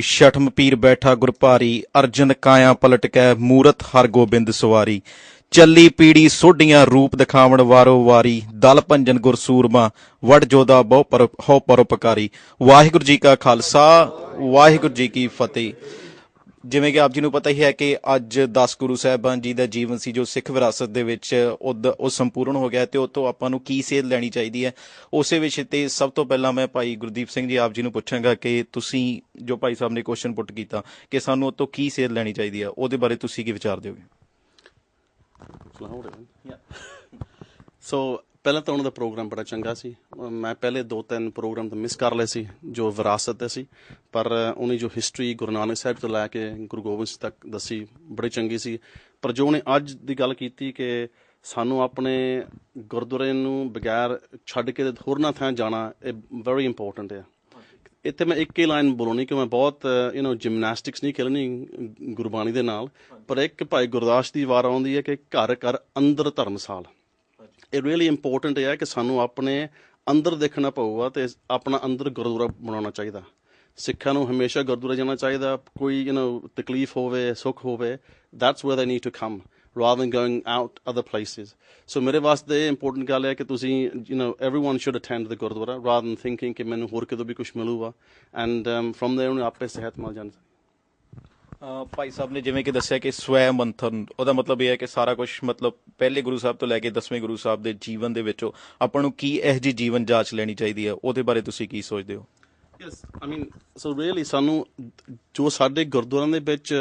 ਛਠਮ ਪੀਰ ਬੈਠਾ ਗੁਰ ਭਾਰੀ ਅਰਜਨ ਕਾਇਆ ਪਲਟ ਕੈ ਮੂਰਤ ਹਰ ਗੋਬਿੰਦ ਸਵਾਰੀ ਚੱਲੀ ਪੀੜੀ ਸੋਢੀਆਂ ਰੂਪ ਦਿਖਾਵਣ ਵਾਰੋ ਵਾਰੀ ਦਲ ਭੰਜਨ ਗੁਰ ਸੂਰਮਾ ਵਡ ਜੋਧਾ ਬਹੁ ਹੋ ਪਰਉਪਕਾਰੀ। ਵਾਹਿਗੁਰੂ ਜੀ ਕਾ ਖਾਲਸਾ ਵਾਹਿਗੁਰੂ ਜੀ ਕੀ ਫਤਿਹ। ਜਿਵੇਂ ਕਿ ਆਪ ਜੀ ਨੂੰ ਪਤਾ ਹੀ ਹੈ ਕਿ ਅੱਜ 10 ਗੁਰੂ ਸਾਹਿਬਾਨ ਜੀ ਦਾ ਜੀਵਨ ਸੀ ਜੋ ਸਿੱਖ ਵਿਰਾਸਤ ਦੇ ਵਿੱਚ ਉਹ ਸੰਪੂਰਨ ਹੋ ਗਿਆ, ਅਤੇ ਉਹ ਤੋਂ ਆਪਾਂ ਨੂੰ ਕੀ ਸੇਧ ਲੈਣੀ ਚਾਹੀਦੀ ਹੈ, ਉਸੇ ਵਿਸ਼ੇ 'ਤੇ ਸਭ ਤੋਂ ਪਹਿਲਾਂ ਮੈਂ ਭਾਈ ਗੁਰਦੀਪ ਸਿੰਘ ਜੀ ਆਪ ਜੀ ਨੂੰ ਪੁੱਛਾਂਗਾ ਕਿ ਤੁਸੀਂ ਜੋ ਭਾਈ ਸਾਹਿਬ ਨੇ ਕੁਐਸਚਨ ਪੁੱਟ ਕੀਤਾ ਕਿ ਸਾਨੂੰ ਉਹ ਤੋਂ ਕੀ ਸੇਧ ਲੈਣੀ ਚਾਹੀਦੀ ਹੈ, ਉਹਦੇ ਬਾਰੇ ਤੁਸੀਂ ਕੀ ਵਿਚਾਰ ਦਿਓਗੇ? ਸੋ ਪਹਿਲਾਂ ਤਾਂ ਉਹਨਾਂ ਦਾ ਪ੍ਰੋਗਰਾਮ ਬੜਾ ਚੰਗਾ ਸੀ। ਮੈਂ ਪਹਿਲੇ 2-3 ਪ੍ਰੋਗਰਾਮ ਤਾਂ ਮਿਸ ਕਰ ਲਏ ਸੀ ਜੋ ਵਿਰਾਸਤ 'ਤੇ ਸੀ, ਪਰ ਉਹਨੇ ਜੋ ਹਿਸਟਰੀ ਗੁਰੂ ਨਾਨਕ ਸਾਹਿਬ ਤੋਂ ਲੈ ਕੇ ਗੁਰੂ ਗੋਬਿੰਦ ਸਿੰਘ ਤੱਕ ਦੱਸੀ ਬੜੀ ਚੰਗੀ ਸੀ। ਪਰ ਜੋ ਉਹਨੇ ਅੱਜ ਦੀ ਗੱਲ ਕੀਤੀ ਕਿ ਸਾਨੂੰ ਆਪਣੇ ਗੁਰਦੁਆਰੇ ਨੂੰ ਬਗੈਰ ਛੱਡ ਕੇ ਹੋਰਨਾਂ ਥਾਂ ਜਾਣਾ, ਇਹ ਵੈਰੀ ਇੰਪੋਰਟੈਂਟ ਹੈ। ਇੱਥੇ ਮੈਂ ਇੱਕ ਹੀ ਲਾਈਨ ਬੋਲਣੀ ਕਿ ਮੈਂ ਬਹੁਤ ਜਿਮਨੈਸਟਿਕਸ ਨਹੀਂ ਖੇਲਣੀ ਗੁਰਬਾਣੀ ਦੇ ਨਾਲ, ਪਰ ਇੱਕ ਭਾਈ ਗੁਰਦਾਸ ਦੀ ਵਾਰ ਆਉਂਦੀ ਹੈ ਕਿ ਘਰ ਘਰ ਅੰਦਰ ਧਰਮਸਾਲ। ਇਹ ਰੀਅਲੀ ਇੰਪੋਰਟੈਂਟ ਹੈ ਕਿ ਸਾਨੂੰ ਆਪਣੇ ਅੰਦਰ ਦੇਖਣਾ ਪਊਗਾ ਅਤੇ ਆਪਣਾ ਅੰਦਰ ਗੁਰਦੁਆਰਾ ਬਣਾਉਣਾ ਚਾਹੀਦਾ। ਸਿੱਖਾਂ ਨੂੰ ਹਮੇਸ਼ਾ ਗੁਰਦੁਆਰਾ ਜਾਣਾ ਚਾਹੀਦਾ। ਕੋਈ ਤਕਲੀਫ ਹੋਵੇ, ਸੁੱਖ ਹੋਵੇ, that's where they need to come rather than going out other places. So ਮੇਰੇ ਵਾਸਤੇ ਇਹ ਇੰਪੋਰਟੈਂਟ ਗੱਲ ਹੈ ਕਿ ਤੁਸੀਂ everyone should attend the Gurdwara rather than thinking ਕਿ ਮੈਨੂੰ ਹੋਰ ਕਿਤੋਂ ਵੀ ਕੁਛ ਮਿਲੂਗਾ, and from there ਉਹਨੂੰ ਆਪੇ ਸਿਹਤ ਮਿਲ ਜਾਂਦੀ। ਭਾਈ ਸਾਹਿਬ ਨੇ ਜਿਵੇਂ ਕਿ ਦੱਸਿਆ ਕਿ ਸਵੈ ਮੰਥਨ, ਉਹਦਾ ਮਤਲਬ ਇਹ ਹੈ ਕਿ ਸਾਰਾ ਕੁਛ ਮਤਲਬ ਪਹਿਲੇ ਗੁਰੂ ਸਾਹਿਬ ਤੋਂ ਲੈ ਕੇ 10ਵੇਂ ਗੁਰੂ ਸਾਹਿਬ ਦੇ ਜੀਵਨ ਦੇ ਵਿੱਚੋਂ ਆਪਾਂ ਨੂੰ ਕੀ ਇਹੋ ਜਿਹੀ ਜੀਵਨ ਜਾਂਚ ਲੈਣੀ ਚਾਹੀਦੀ ਹੈ, ਉਹਦੇ ਬਾਰੇ ਤੁਸੀਂ ਕੀ ਸੋਚਦੇ ਹੋ? ਸੋ ਰੀਅਲੀ ਸਾਨੂੰ ਜੋ ਸਾਡੇ ਗੁਰਦੁਆਰਿਆਂ ਦੇ ਵਿੱਚ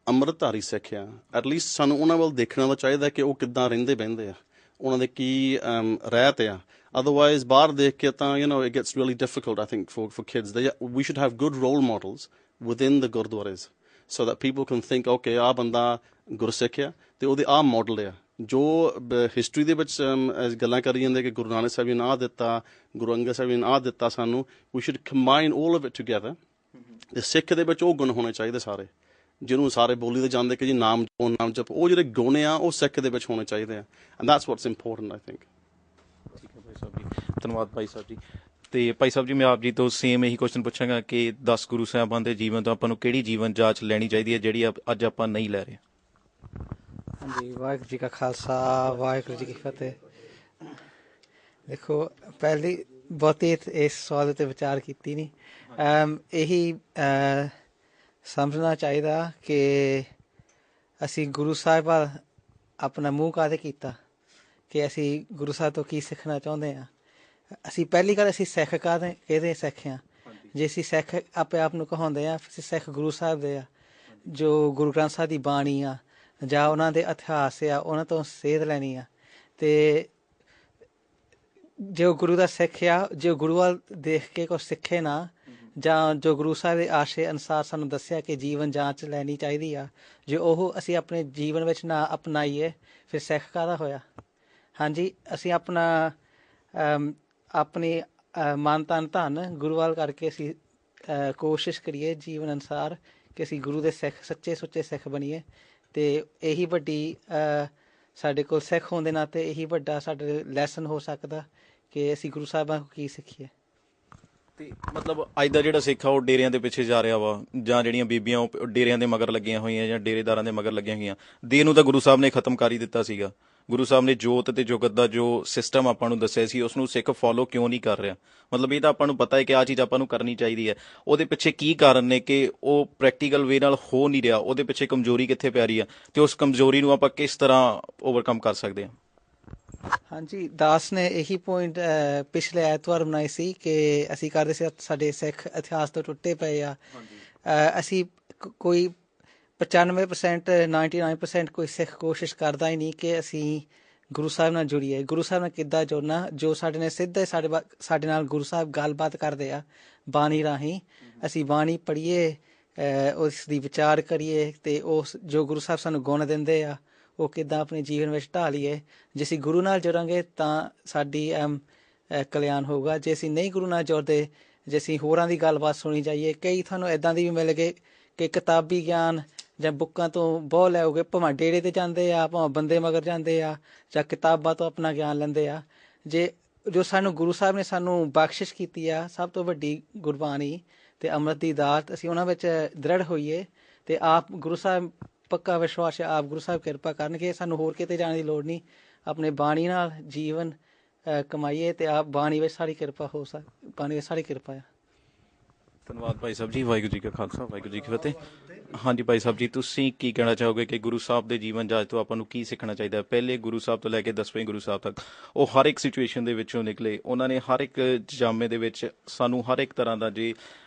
ਅੰਮ੍ਰਿਤਧਾਰੀ ਸਿੱਖ ਆ, ਐਟਲੀਸਟ ਸਾਨੂੰ ਉਹਨਾਂ ਵੱਲ ਦੇਖਣਾ ਚਾਹੀਦਾ ਕਿ ਉਹ ਕਿੱਦਾਂ ਰਹਿੰਦੇ ਬਹਿੰਦੇ ਆ, ਉਹਨਾਂ ਦੇ ਕੀ ਰਹਿਤ ਆ। ਅਦਰਵਾਈਜ਼ ਬਾਹਰ ਦੇਖ ਕੇ ਤਾਂ it gets really difficult I think for kids. We should have good role models within the ਗੁਰਦੁਆਰੇ so that people can think okay ਆਹ ਬੰਦਾ ਗੁਰਸਿੱਖ ਆ ਅਤੇ ਉਹਦੇ ਆਹ ਮਾਡਲ ਆ। ਜੋ ਹਿਸਟਰੀ ਦੇ ਵਿੱਚ ਗੱਲਾਂ ਕਰੀ ਜਾਂਦੇ ਕਿ ਗੁਰੂ ਨਾਨਕ ਸਾਹਿਬ ਜੀ ਨੇ ਆਹ ਦਿੱਤਾ, ਗੁਰੂ ਅੰਗਦ ਸਾਹਿਬ ਜੀ ਨੇ ਆਹ ਦਿੱਤਾ ਸਾਨੂੰ, we should combine all of it together। ਅਤੇ ਸਿੱਖ ਦੇ ਵਿੱਚ ਉਹ ਗੁਣ ਹੋਣੇ ਚਾਹੀਦੇ ਸਾਰੇ, ਜਿਹਨੂੰ ਸਾਰੇ ਬੋਲੀ ਦੇ ਜਾਂਦੇ ਕਿ ਜੀ ਨਾਮ ਜਪੋ ਨਾਮ ਜਪੋ, ਉਹ ਜਿਹੜੇ ਗੁਣ ਆ ਉਹ ਸਿੱਖ ਦੇ ਵਿੱਚ ਹੋਣੇ ਚਾਹੀਦੇ ਆ, and that's what's important I think. ਠੀਕ ਹੈ ਭਾਈ ਸਾਹਿਬ ਜੀ, ਧੰਨਵਾਦ ਭਾਈ ਸਾਹਿਬ ਜੀ। ਅਤੇ ਭਾਈ ਸਾਹਿਬ ਜੀ ਮੈਂ ਆਪ ਜੀ ਤੋਂ ਸੇਮ ਇਹੀ ਕੁਐਸਚਨ ਪੁੱਛਾਂਗਾ ਕਿ 10 ਗੁਰੂ ਸਾਹਿਬਾਨ ਦੇ ਜੀਵਨ ਤੋਂ ਆਪਾਂ ਨੂੰ ਕਿਹੜੀ ਜੀਵਨ ਜਾਂਚ ਲੈਣੀ ਚਾਹੀਦੀ ਹੈ ਜਿਹੜੀ ਅੱਜ ਆਪਾਂ ਨਹੀਂ ਲੈ ਰਹੇ? ਹਾਂਜੀ, ਵਾਹਿਗੁਰੂ ਜੀ ਕਾ ਖਾਲਸਾ ਵਾਹਿਗੁਰੂ ਜੀ ਕੀ ਫਤਿਹ। ਦੇਖੋ, ਪਹਿਲੀ ਬਹੁਤੀ ਇਸ ਸਵਾਲ ਉੱਤੇ ਵਿਚਾਰ ਕੀਤੀ ਨਹੀਂ। ਇਹੀ ਸਮਝਣਾ ਚਾਹੀਦਾ ਕਿ ਅਸੀਂ ਗੁਰੂ ਸਾਹਿਬ ਵੱਲ ਆਪਣਾ ਮੂੰਹ ਕਾਹਦੇ ਕੀਤਾ, ਕਿ ਅਸੀਂ ਗੁਰੂ ਸਾਹਿਬ ਤੋਂ ਕੀ ਸਿੱਖਣਾ ਚਾਹੁੰਦੇ ਹਾਂ। ਅਸੀਂ ਪਹਿਲੀ ਗੱਲ ਅਸੀਂ ਸਿੱਖ ਕਿਹਦੇ ਸਿੱਖ ਹਾਂ? ਜੇ ਅਸੀਂ ਸਿੱਖ ਆਪੇ ਆਪ ਨੂੰ ਕਹਾਉਂਦੇ ਹਾਂ, ਅਸੀਂ ਸਿੱਖ ਗੁਰੂ ਸਾਹਿਬ ਦੇ ਆ। ਜੋ ਗੁਰੂ ਗ੍ਰੰਥ ਸਾਹਿਬ ਦੀ ਬਾਣੀ ਆ ਜਾਂ ਉਹਨਾਂ ਦੇ ਇਤਿਹਾਸ ਆ, ਉਹਨਾਂ ਤੋਂ ਸੇਧ ਲੈਣੀ ਆ। ਅਤੇ ਜੋ ਗੁਰੂ ਦਾ ਸਿੱਖ ਆ, ਜੋ ਗੁਰੂ ਵੱਲ ਦੇਖ ਕੇ ਕੁਛ ਸਿੱਖੇ ਨਾ, ਜਾਂ ਜੋ ਗੁਰੂ ਸਾਹਿਬ ਦੇ ਆਸ਼ੇ ਅਨੁਸਾਰ ਸਾਨੂੰ ਦੱਸਿਆ ਕਿ ਜੀਵਨ ਜਾਂਚ ਲੈਣੀ ਚਾਹੀਦੀ ਆ, ਜੇ ਉਹ ਅਸੀਂ ਆਪਣੇ ਜੀਵਨ ਵਿੱਚ ਨਾ ਅਪਣਾਈਏ ਫਿਰ ਸਿੱਖ ਕਾਹਦਾ ਹੋਇਆ? ਹਾਂਜੀ, ਅਸੀਂ ਆਪਣੀ ਮਨ ਤਨ ਧਨ ਗੁਰੂ ਵੱਲ ਕਰਕੇ ਅਸੀਂ ਕੋਸ਼ਿਸ਼ ਕਰੀਏ ਜੀਵਨ ਅਨੁਸਾਰ ਕਿ ਅਸੀਂ ਗੁਰੂ ਦੇ ਸਿੱਖ ਸੱਚੇ ਸੁੱਚੇ ਸਿੱਖ ਬਣੀਏ। ਅਤੇ ਇਹੀ ਵੱਡੀ ਸਾਡੇ ਕੋਲ ਸਿੱਖ ਹੋਣ ਦੇ ਨਾਤੇ ਇਹੀ ਵੱਡਾ ਸਾਡੇ ਲੈਸਨ ਹੋ ਸਕਦਾ ਕਿ ਅਸੀਂ ਗੁਰੂ ਸਾਹਿਬਾਂ ਕੋਲ ਕੀ ਸਿੱਖੀਏ। ਅਤੇ ਮਤਲਬ ਅੱਜ ਦਾ ਜਿਹੜਾ ਸਿੱਖ ਆ ਉਹ ਡੇਰਿਆਂ ਦੇ ਪਿੱਛੇ ਜਾ ਰਿਹਾ ਵਾ, ਜਾਂ ਜਿਹੜੀਆਂ ਬੀਬੀਆਂ ਉਹ ਡੇਰਿਆਂ ਦੇ ਮਗਰ ਲੱਗੀਆਂ ਹੋਈਆਂ ਜਾਂ ਡੇਰੇਦਾਰਾਂ ਦੇ ਮਗਰ ਲੱਗੀਆਂ ਹੋਈਆਂ। ਦੇਹ ਨੂੰ ਤਾਂ ਗੁਰੂ ਸਾਹਿਬ ਨੇ ਖਤਮ ਕਰ ਹੀ ਦਿੱਤਾ ਸੀਗਾ। ਗੁਰੂ ਸਾਹਿਬ ਨੇ ਜੋਤ ਅਤੇ ਜੁਗਤ ਦਾ ਜੋ ਸਿਸਟਮ ਆਪਾਂ ਨੂੰ ਦੱਸਿਆ ਸੀ, ਉਸਨੂੰ ਸਿੱਖ ਫੋਲੋ ਕਿਉਂ ਨਹੀਂ ਕਰ ਰਿਹਾ? ਮਤਲਬ ਇਹ ਤਾਂ ਆਪਾਂ ਨੂੰ ਪਤਾ ਹੈ ਕਿ ਆਹ ਚੀਜ਼ ਆਪਾਂ ਨੂੰ ਕਰਨੀ ਚਾਹੀਦੀ ਹੈ। ਉਹਦੇ ਪਿੱਛੇ ਕੀ ਕਾਰਨ ਨੇ ਕਿ ਉਹ ਪ੍ਰੈਕਟੀਕਲ ਵੇ ਨਾਲ ਹੋ ਨਹੀਂ ਰਿਹਾ? ਉਹਦੇ ਪਿੱਛੇ ਕਮਜ਼ੋਰੀ ਕਿੱਥੇ ਪੈ ਰਹੀ ਆ, ਅਤੇ ਉਸ ਕਮਜ਼ੋਰੀ ਨੂੰ ਆਪਾਂ ਕਿਸ ਤਰ੍ਹਾਂ ਓਵਰਕਮ ਕਰ ਸਕਦੇ ਹਾਂ? ਹਾਂਜੀ, ਦਾਸ ਨੇ ਇਹੀ ਪੁਆਇੰਟ ਪਿਛਲੇ ਐਤਵਾਰ ਬਣਾਏ ਸੀ ਕਿ ਅਸੀਂ ਕਰਦੇ ਸੀ ਸਾਡੇ ਸਿੱਖ ਇਤਿਹਾਸ ਤੋਂ ਟੁੱਟੇ ਪਏ ਆ। ਅਸੀਂ ਕੋਈ 95% 99% ਕੋਈ ਸਿੱਖ ਕੋਸ਼ਿਸ਼ ਕਰਦਾ ਹੀ ਨਹੀਂ ਕਿ ਅਸੀਂ ਗੁਰੂ ਸਾਹਿਬ ਨਾਲ ਜੁੜੀਏ। ਗੁਰੂ ਸਾਹਿਬ ਨਾਲ ਕਿੱਦਾਂ ਜੁੜਨਾ? ਜੋ ਸਾਡੇ ਨੇ ਸਿੱਧੇ ਸਾਡੇ ਨਾਲ ਗੁਰੂ ਸਾਹਿਬ ਗੱਲਬਾਤ ਕਰਦੇ ਆ ਬਾਣੀ ਰਾਹੀਂ, ਅਸੀਂ ਬਾਣੀ ਪੜ੍ਹੀਏ, ਉਸ ਦੀ ਵਿਚਾਰ ਕਰੀਏ, ਅਤੇ ਉਸ ਜੋ ਗੁਰੂ ਸਾਹਿਬ ਸਾਨੂੰ ਗੁਣ ਦਿੰਦੇ ਆ ਉਹ ਕਿੱਦਾਂ ਆਪਣੇ ਜੀਵਨ ਵਿੱਚ ਢਾਲੀਏ। ਜੇ ਅਸੀਂ ਗੁਰੂ ਨਾਲ ਜੁੜਾਂਗੇ ਤਾਂ ਸਾਡੀ ਕਲਿਆਣ ਹੋਊਗਾ। ਜੇ ਅਸੀਂ ਨਹੀਂ ਗੁਰੂ ਨਾਲ ਜੁੜਦੇ, ਜੇ ਅਸੀਂ ਹੋਰਾਂ ਦੀ ਗੱਲਬਾਤ ਸੁਣੀ ਜਾਈਏ, ਕਈ ਤੁਹਾਨੂੰ ਇੱਦਾਂ ਦੀ ਵੀ ਮਿਲ ਗਏ ਕਿ ਕਿਤਾਬੀ ਗਿਆਨ ਜਾਂ ਬੁੱਕਾਂ ਤੋਂ ਬਹੁਤ ਲੈਓਗੇ, ਭਾਵੇਂ ਡੇਰੇ 'ਤੇ ਜਾਂਦੇ ਆ, ਭਾਵੇਂ ਬੰਦੇ ਮਗਰ ਜਾਂਦੇ ਆ, ਜਾਂ ਕਿਤਾਬਾਂ ਤੋਂ ਆਪਣਾ ਗਿਆਨ ਲੈਂਦੇ ਆ। ਜੋ ਸਾਨੂੰ ਗੁਰੂ ਸਾਹਿਬ ਨੇ ਸਾਨੂੰ ਬਖਸ਼ਿਸ਼ ਕੀਤੀ ਆ, ਸਭ ਤੋਂ ਵੱਡੀ ਗੁਰਬਾਣੀ, ਤੇ ਅੰਮ੍ਰਿਤ ਦੀ ਦਾਤ ਅਸੀਂ ਉਹਨਾਂ ਵਿੱਚ ਦ੍ਰਿੜ ਹੋਈਏ ਤੇ ਆਪ ਗੁਰੂ ਸਾਹਿਬ ਪੱਕਾ ਵਿਸ਼ਵਾਸ ਹੈ ਆਪ ਗੁਰੂ ਸਾਹਿਬ ਕਿਰਪਾ ਕਰਨਗੇ ਸਾਨੂੰ ਹੋਰ ਕਿਤੇ ਜਾਣ ਦੀ ਲੋੜ ਨਹੀਂ ਆਪਣੇ ਬਾਣੀ ਨਾਲ ਜੀਵਨ ਕਮਾਈਏ ਤੇ ਆਪ ਬਾਣੀ ਵਿੱਚ ਸਾਰੀ ਕਿਰਪਾ ਹੋ ਬਾਣੀ ਵਿੱਚ ਸਾਰੀ ਕਿਰਪਾ ਆ ਧੰਨਵਾਦ ਭਾਈ ਸਾਹਿਬ ਜੀ ਵਾਹਿਗੁਰੂ ਜੀ ਕਾ ਖਾਲਸਾ ਵਾਹਿਗੁਰੂ ਜੀ ਕੀ ਫਤਿਹ ਹਾਂਜੀ ਭਾਈ ਸਾਹਿਬ ਜੀ ਤੁਸੀਂ ਕੀ ਕਹਿਣਾ ਚਾਹੋਗੇ ਕਿ ਗੁਰੂ ਸਾਹਿਬ ਦੇ ਜੀਵਨ ਜਾਂਚ ਤੋਂ ਆਪਾਂ ਨੂੰ ਕੀ ਸਿੱਖਣਾ ਚਾਹੀਦਾ ਹੈ ਪਹਿਲੇ ਗੁਰੂ ਸਾਹਿਬ ਤੋਂ ਲੈ ਕੇ 10ਵੇਂ ਗੁਰੂ ਸਾਹਿਬ ਤੱਕ ਉਹ ਹਰ ਇੱਕ ਸਿਚੁਏਸ਼ਨ ਦੇ ਵਿੱਚੋਂ ਨਿਕਲੇ ਉਹਨਾਂ ਨੇ ਹਰ ਇੱਕ ਜਾਮੇ ਦੇ ਵਿੱਚ ਸਾਨੂੰ ਹਰ ਇੱਕ ਤਰ੍ਹਾਂ ਦਾ ਜੇ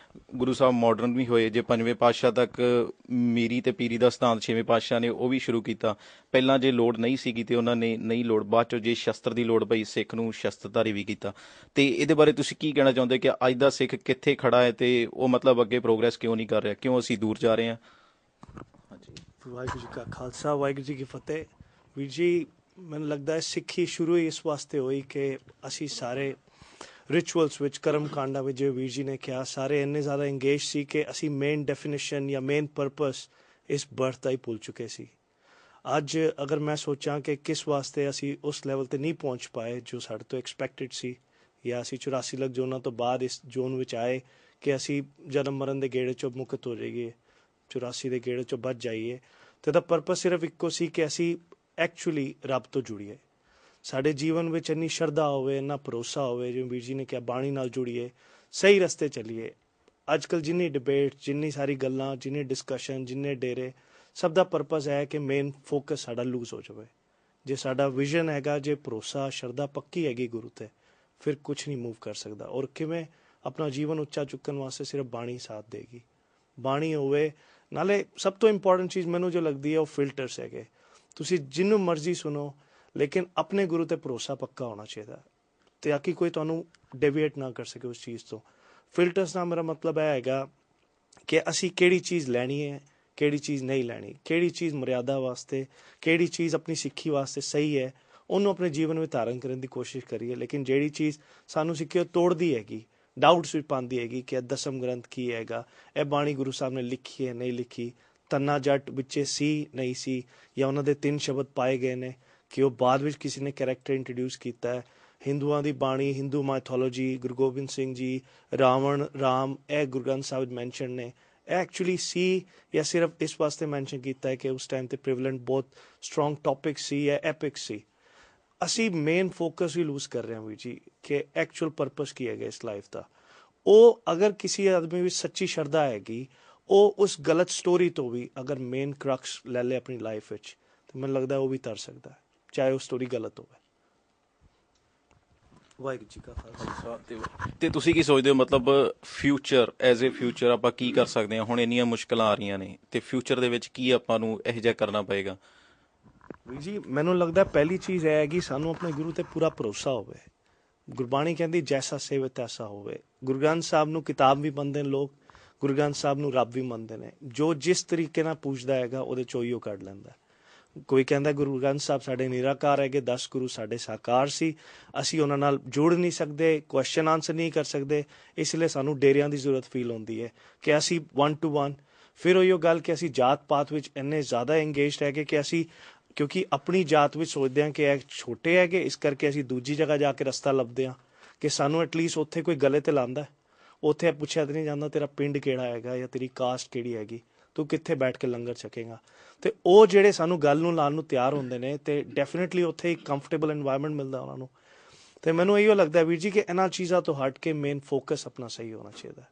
ਗੁਰੂ ਸਾਹਿਬ ਮਾਡਰਨ ਵੀ ਹੋਏ ਜੇ 5ਵੇਂ ਪਾਤਸ਼ਾਹ ਤੱਕ ਮੀਰੀ ਤੇ ਪੀਰੀ ਦਾ ਸਿਧਾਂਤ 6ਵੇਂ ਪਾਤਸ਼ਾਹ ਨੇ ਉਹ ਵੀ ਸ਼ੁਰੂ ਕੀਤਾ ਪਹਿਲਾਂ ਜੇ ਲੋੜ ਨਹੀਂ ਸੀਗੀ ਤੇ ਉਹਨਾਂ ਨੇ ਨਹੀਂ ਲੋੜ ਬਾਅਦ ਚੋਂ ਜੇ ਸ਼ਸਤਰ ਦੀ ਲੋੜ ਪਈ ਸਿੱਖ ਨੂੰ ਸ਼ਸਤਰਧਾਰੀ ਵੀ ਕੀਤਾ ਤੇ ਇਹਦੇ ਬਾਰੇ ਤੁਸੀਂ ਕੀ ਕਹਿਣਾ ਚਾਹੁੰਦੇ ਕਿ ਅੱਜ ਦਾ ਸਿੱਖ ਕਿੱਥੇ ਖੜਾ ਹੈ ਤੇ ਉਹ ਮਤਲਬ ਅੱਗੇ ਪ੍ਰੋਗਰੈਸ ਕਿਉਂ ਨਹੀਂ ਕਰ ਰਿਹਾ ਕਿਉਂ ਅਸੀਂ ਦੂਰ ਜਾ ਰਹੇ ਹਾਂ ਵਾਹਿਗੁਰੂ ਜੀ ਕਾ ਖਾਲਸਾ ਵਾਹਿਗੁਰੂ ਜੀ ਕੀ ਫਤਿਹ ਵੀਰ ਜੀ ਮੈਨੂੰ ਲੱਗਦਾ ਹੈ ਸਿੱਖੀ ਸ਼ੁਰੂ ਹੀ ਇਸ ਵਾਸਤੇ ਹੋਈ ਕਿ ਅਸੀਂ ਸਾਰੇ ਰਿਚੁਅਲਸ ਵਿੱਚ ਕਰਮ ਕਾਂਡਾਂ ਵਿੱਚ ਜਿਵੇਂ ਵੀਰ ਜੀ ਨੇ ਕਿਹਾ ਸਾਰੇ ਇੰਨੇ ਜ਼ਿਆਦਾ ਇੰਗੇਜ ਸੀ ਕਿ ਅਸੀਂ ਮੇਨ ਡੈਫੀਨੇਸ਼ਨ ਜਾਂ ਮੇਨ ਪਰਪਸ ਇਸ ਬਰਥ ਦਾ ਹੀ ਭੁੱਲ ਚੁੱਕੇ ਸੀ ਅੱਜ ਅਗਰ ਮੈਂ ਸੋਚਾਂ ਕਿ ਕਿਸ ਵਾਸਤੇ ਅਸੀਂ ਉਸ ਲੈਵਲ ਤੇ ਨਹੀਂ ਪਹੁੰਚ ਪਾਏ ਜੋ ਸਾਡੇ ਤੋਂ ਐਕਸਪੈਕਟਡ ਸੀ ਜਾਂ ਅਸੀਂ 84 ਲੱਖ ਜ਼ੋਨਾਂ ਤੋਂ ਬਾਅਦ ਇਸ ਜ਼ੋਨ ਵਿੱਚ ਆਏ ਕਿ ਅਸੀਂ ਜਨਮ ਮਰਨ ਦੇ ਗੇੜੇ ਚੋਂ ਮੁਕਤ ਹੋ ਜਾਈਏ 84 ਦੇ ਗੇੜੇ ਚੋਂ ਬਚ ਜਾਈਏ ਤੇ ਦਾ ਪਰਪਸ ਸਿਰਫ ਇੱਕੋ ਸੀ ਕਿ ਅਸੀਂ ਐਕਚੁਅਲੀ ਰੱਬ ਤੋਂ ਜੁੜੀਏ ਸਾਡੇ ਜੀਵਨ ਵਿੱਚ ਇੰਨੀ ਸ਼ਰਧਾ ਹੋਵੇ ਇੰਨਾ ਭਰੋਸਾ ਹੋਵੇ ਜਿਵੇਂ ਵੀਰ ਜੀ ਨੇ ਕਿਹਾ ਬਾਣੀ ਨਾਲ ਜੁੜੀਏ ਸਹੀ ਰਸਤੇ ਚੱਲੀਏ ਅੱਜ ਕੱਲ੍ਹ ਜਿੰਨੀ ਡਿਬੇਟ ਜਿੰਨੀ ਸਾਰੀ ਗੱਲਾਂ ਜਿੰਨੇ ਡਿਸਕਸ਼ਨ ਜਿੰਨੇ ਡੇਰੇ ਸਭ ਦਾ ਪਰਪਸ ਹੈ ਕਿ ਮੇਨ ਫੋਕਸ ਸਾਡਾ ਲੂਜ਼ ਹੋ ਜਾਵੇ ਜੇ ਸਾਡਾ ਵਿਜ਼ਨ ਹੈਗਾ ਜੇ ਭਰੋਸਾ ਸ਼ਰਧਾ ਪੱਕੀ ਹੈਗੀ ਗੁਰੂ ਤੇ ਫਿਰ ਕੁਝ ਨਹੀਂ ਮੂਵ ਕਰ ਸਕਦਾ ਔਰ ਕਿਵੇਂ ਆਪਣਾ ਜੀਵਨ ਉੱਚਾ ਚੁੱਕਣ ਵਾਸਤੇ ਸਿਰਫ ਬਾਣੀ ਸਾਥ ਦੇਗੀ ਬਾਣੀ ਹੋਵੇ ਨਾਲੇ ਸਭ ਤੋਂ ਇੰਪੋਰਟੈਂਟ ਚੀਜ਼ ਮੈਨੂੰ ਜੋ ਲੱਗਦੀ ਹੈ ਉਹ ਫਿਲਟਰਸ ਹੈਗੇ ਤੁਸੀਂ ਜਿਹਨੂੰ ਮਰਜ਼ੀ ਸੁਣੋ ਲੇਕਿਨ ਆਪਣੇ ਗੁਰੂ ਤੇ ਭਰੋਸਾ ਪੱਕਾ ਹੋਣਾ ਚਾਹੀਦਾ ਤਾਂ ਕਿ ਕੋਈ ਤੁਹਾਨੂੰ ਡੇਵੀਏਟ ਨਾ ਕਰ ਸਕੇ ਉਸ ਚੀਜ਼ ਤੋਂ ਫਿਲਟਰਸ ਨਾਲ ਮੇਰਾ ਮਤਲਬ ਇਹ ਹੈਗਾ ਕਿ ਅਸੀਂ ਕਿਹੜੀ ਚੀਜ਼ ਲੈਣੀ ਹੈ ਕਿਹੜੀ ਚੀਜ਼ ਨਹੀਂ ਲੈਣੀ ਕਿਹੜੀ ਚੀਜ਼ ਮਰਿਆਦਾ ਵਾਸਤੇ ਕਿਹੜੀ ਚੀਜ਼ ਆਪਣੀ ਸਿੱਖੀ ਵਾਸਤੇ ਸਹੀ ਹੈ ਉਹਨੂੰ ਆਪਣੇ ਜੀਵਨ ਵਿੱਚ ਧਾਰਨ ਕਰਨ ਦੀ ਕੋਸ਼ਿਸ਼ ਕਰੀਏ ਲੇਕਿਨ ਜਿਹੜੀ ਚੀਜ਼ ਸਾਨੂੰ ਸਿੱਖੀ ਉਹ ਤੋੜਦੀ ਹੈਗੀ ਡਾਊਟਸ ਵੀ ਪਾਉਂਦੀ ਹੈਗੀ ਕਿ ਦਸਮ ਗ੍ਰੰਥ ਕੀ ਹੈਗਾ ਇਹ ਬਾਣੀ ਗੁਰੂ ਸਾਹਿਬ ਨੇ ਲਿਖੀ ਹੈ ਨਹੀਂ ਲਿਖੀ ਤੰਨਾ ਜੱਟ ਵਿੱਚੇ ਸੀ ਨਹੀਂ ਸੀ ਜਾਂ ਉਹਨਾਂ ਦੇ 3 ਸ਼ਬਦ ਪਾਏ ਗਏ ਨੇ ਕਿ ਉਹ ਬਾਅਦ ਵਿੱਚ ਕਿਸੇ ਨੇ ਕੈਰੈਕਟਰ ਇੰਟਰੋਡਿਊਸ ਕੀਤਾ ਹੈ ਹਿੰਦੂਆਂ ਦੀ ਬਾਣੀ ਹਿੰਦੂ ਮਾਈਥੋਲੋਜੀ ਗੁਰੂ ਗੋਬਿੰਦ ਸਿੰਘ ਜੀ ਰਾਮ ਇਹ ਗੁਰੂ ਗ੍ਰੰਥ ਸਾਹਿਬ ਮੈਂਸ਼ਨ ਨੇ ਇਹ ਐਕਚੁਅਲੀ ਸੀ ਜਾਂ ਸਿਰਫ ਇਸ ਵਾਸਤੇ ਮੈਂਸ਼ਨ ਕੀਤਾ ਹੈ ਕਿ ਉਸ ਟਾਈਮ ਤੇ ਪ੍ਰੀਵਲੈਂਟ ਬਹੁਤ ਸਟਰੋਂਗ ਟੌਪਿਕ ਸੀ ਜਾਂ ਐਪਿਕ ਸੀ ਅਸੀਂ ਮੇਨ ਫੋਕਸ ਵੀ ਲੂਜ਼ ਕਰ ਰਹੇ ਹਾਂ ਵੀਰ ਜੀ ਕਿ ਐਕਚੁਅਲ ਪਰਪਸ ਕੀ ਹੈਗਾ ਇਸ ਲਾਈਫ ਦਾ ਉਹ ਅਗਰ ਕਿਸੇ ਆਦਮੀ ਵਿੱਚ ਸੱਚੀ ਸ਼ਰਧਾ ਹੈਗੀ ਉਹ ਉਸ ਗਲਤ ਸਟੋਰੀ ਤੋਂ ਵੀ ਅਗਰ ਮੇਨ ਕਰਕਸ ਲੈ ਲੇ ਆਪਣੀ ਲਾਈਫ ਵਿੱਚ ਤਾਂ ਮੈਨੂੰ ਲੱਗਦਾ ਉਹ ਵੀ ਤਰ ਸਕਦਾ ਹੈ ਚਾਹੇ ਉਹ ਸਟੋਰੀ ਗਲਤ ਹੋਵੇ ਵਾਹਿਗੁਰੂ ਜੀ ਕਾ ਖਾਲਸਾ ਤੇ ਤੁਸੀਂ ਕੀ ਸੋਚਦੇ ਹੋ ਮਤਲਬ ਫਿਊਚਰ ਐਜ਼ ਅ ਫਿਊਚਰ ਆਪਾਂ ਕੀ ਕਰ ਸਕਦੇ ਹਾਂ ਹੁਣ ਇੰਨੀਆਂ ਮੁਸ਼ਕਲਾਂ ਆ ਰਹੀਆਂ ਨੇ ਤੇ ਫਿਊਚਰ ਦੇ ਵਿੱਚ ਕੀ ਆਪਾਂ ਨੂੰ ਇਹੋ ਜਿਹਾ ਕਰਨਾ ਪਏਗਾ ਵੀਰ ਜੀ ਮੈਨੂੰ ਲੱਗਦਾ ਪਹਿਲੀ ਚੀਜ਼ ਇਹ ਹੈ ਕਿ ਸਾਨੂੰ ਆਪਣੇ ਗੁਰੂ ਤੇ ਪੂਰਾ ਭਰੋਸਾ ਹੋਵੇ ਗੁਰਬਾਣੀ ਕਹਿੰਦੀ ਜੈਸਾ ਸੇਵੇ ਤੈਸਾ ਹੋਵੇ ਗੁਰੂ ਗ੍ਰੰਥ ਸਾਹਿਬ ਨੂੰ ਕਿਤਾਬ ਵੀ ਮੰਨਦੇ ਨੇ ਲੋਕ ਗੁਰੂ ਗ੍ਰੰਥ ਸਾਹਿਬ ਨੂੰ ਰੱਬ ਵੀ ਮੰਨਦੇ ਨੇ ਜੋ ਜਿਸ ਤਰੀਕੇ ਨਾਲ ਪੁੱਛਦਾ ਹੈਗਾ ਉਹਦੇ ਚੋਂ ਹੀ ਉਹ ਕੱਢ ਲੈਂਦਾ ਕੋਈ ਕਹਿੰਦਾ ਗੁਰੂ ਗ੍ਰੰਥ ਸਾਹਿਬ ਸਾਡੇ ਨਿਰਾਕਾਰ ਹੈਗੇ 10 ਗੁਰੂ ਸਾਡੇ ਸਾਕਾਰ ਸੀ ਅਸੀਂ ਉਹਨਾਂ ਨਾਲ ਜੁੜ ਨਹੀਂ ਸਕਦੇ ਕੁਐਸਚਨ ਆਨਸਰ ਨਹੀਂ ਕਰ ਸਕਦੇ ਇਸ ਲਈ ਸਾਨੂੰ ਡੇਰਿਆਂ ਦੀ ਜ਼ਰੂਰਤ ਫੀਲ ਹੁੰਦੀ ਹੈ ਕਿ ਅਸੀਂ 1 to 1 ਫਿਰ ਉਹ ਗੱਲ ਕਿ ਅਸੀਂ ਜਾਤ ਪਾਤ ਵਿੱਚ ਇੰਨੇ ਜ਼ਿਆਦਾ ਇੰਗੇਜਡ ਹੈਗੇ ਕਿ ਅਸੀਂ ਕਿਉਂਕਿ ਆਪਣੀ ਜਾਤ ਵਿੱਚ ਸੋਚਦੇ ਹਾਂ ਕਿ ਇਹ ਛੋਟੇ ਹੈਗੇ ਇਸ ਕਰਕੇ ਅਸੀਂ ਦੂਜੀ ਜਗ੍ਹਾ ਜਾ ਕੇ ਰਸਤਾ ਲੱਭਦੇ ਹਾਂ ਕਿ ਸਾਨੂੰ ਐਟਲੀਸਟ ਉੱਥੇ ਕੋਈ ਗਲੇ ਤੇ ਲਾਉਂਦਾ ਉੱਥੇ ਪੁੱਛਿਆ ਤਾਂ ਨਹੀਂ ਜਾਂਦਾ ਤੇਰਾ ਪਿੰਡ ਕਿਹੜਾ ਹੈਗਾ ਜਾਂ ਤੇਰੀ ਕਾਸਟ ਕਿਹੜੀ ਹੈਗੀ ਤੂੰ ਕਿੱਥੇ ਬੈਠ ਕੇ ਲੰਗਰ ਛਕੇਗਾ ਤੇ ਉਹ ਜਿਹੜੇ ਸਾਨੂੰ ਗੱਲ ਨੂੰ ਲਾਉਣ ਨੂੰ ਤਿਆਰ ਹੁੰਦੇ ਨੇ ਤੇ ਡੈਫੀਨਿਟਲੀ ਉੱਥੇ ਇੱਕ ਕੰਫਰਟੇਬਲ এনवायरमेंट ਮਿਲਦਾ ਉਹਨਾਂ ਨੂੰ ਤੇ ਮੈਨੂੰ ਇਹੋ ਲੱਗਦਾ ਵੀਰ ਜੀ ਕਿ ਇਹਨਾਂ ਚੀਜ਼ਾਂ ਤੋਂ ਹਟ ਕੇ ਮੇਨ ਫੋਕਸ ਆਪਣਾ ਸਹੀ ਹੋਣਾ ਚਾਹੀਦਾ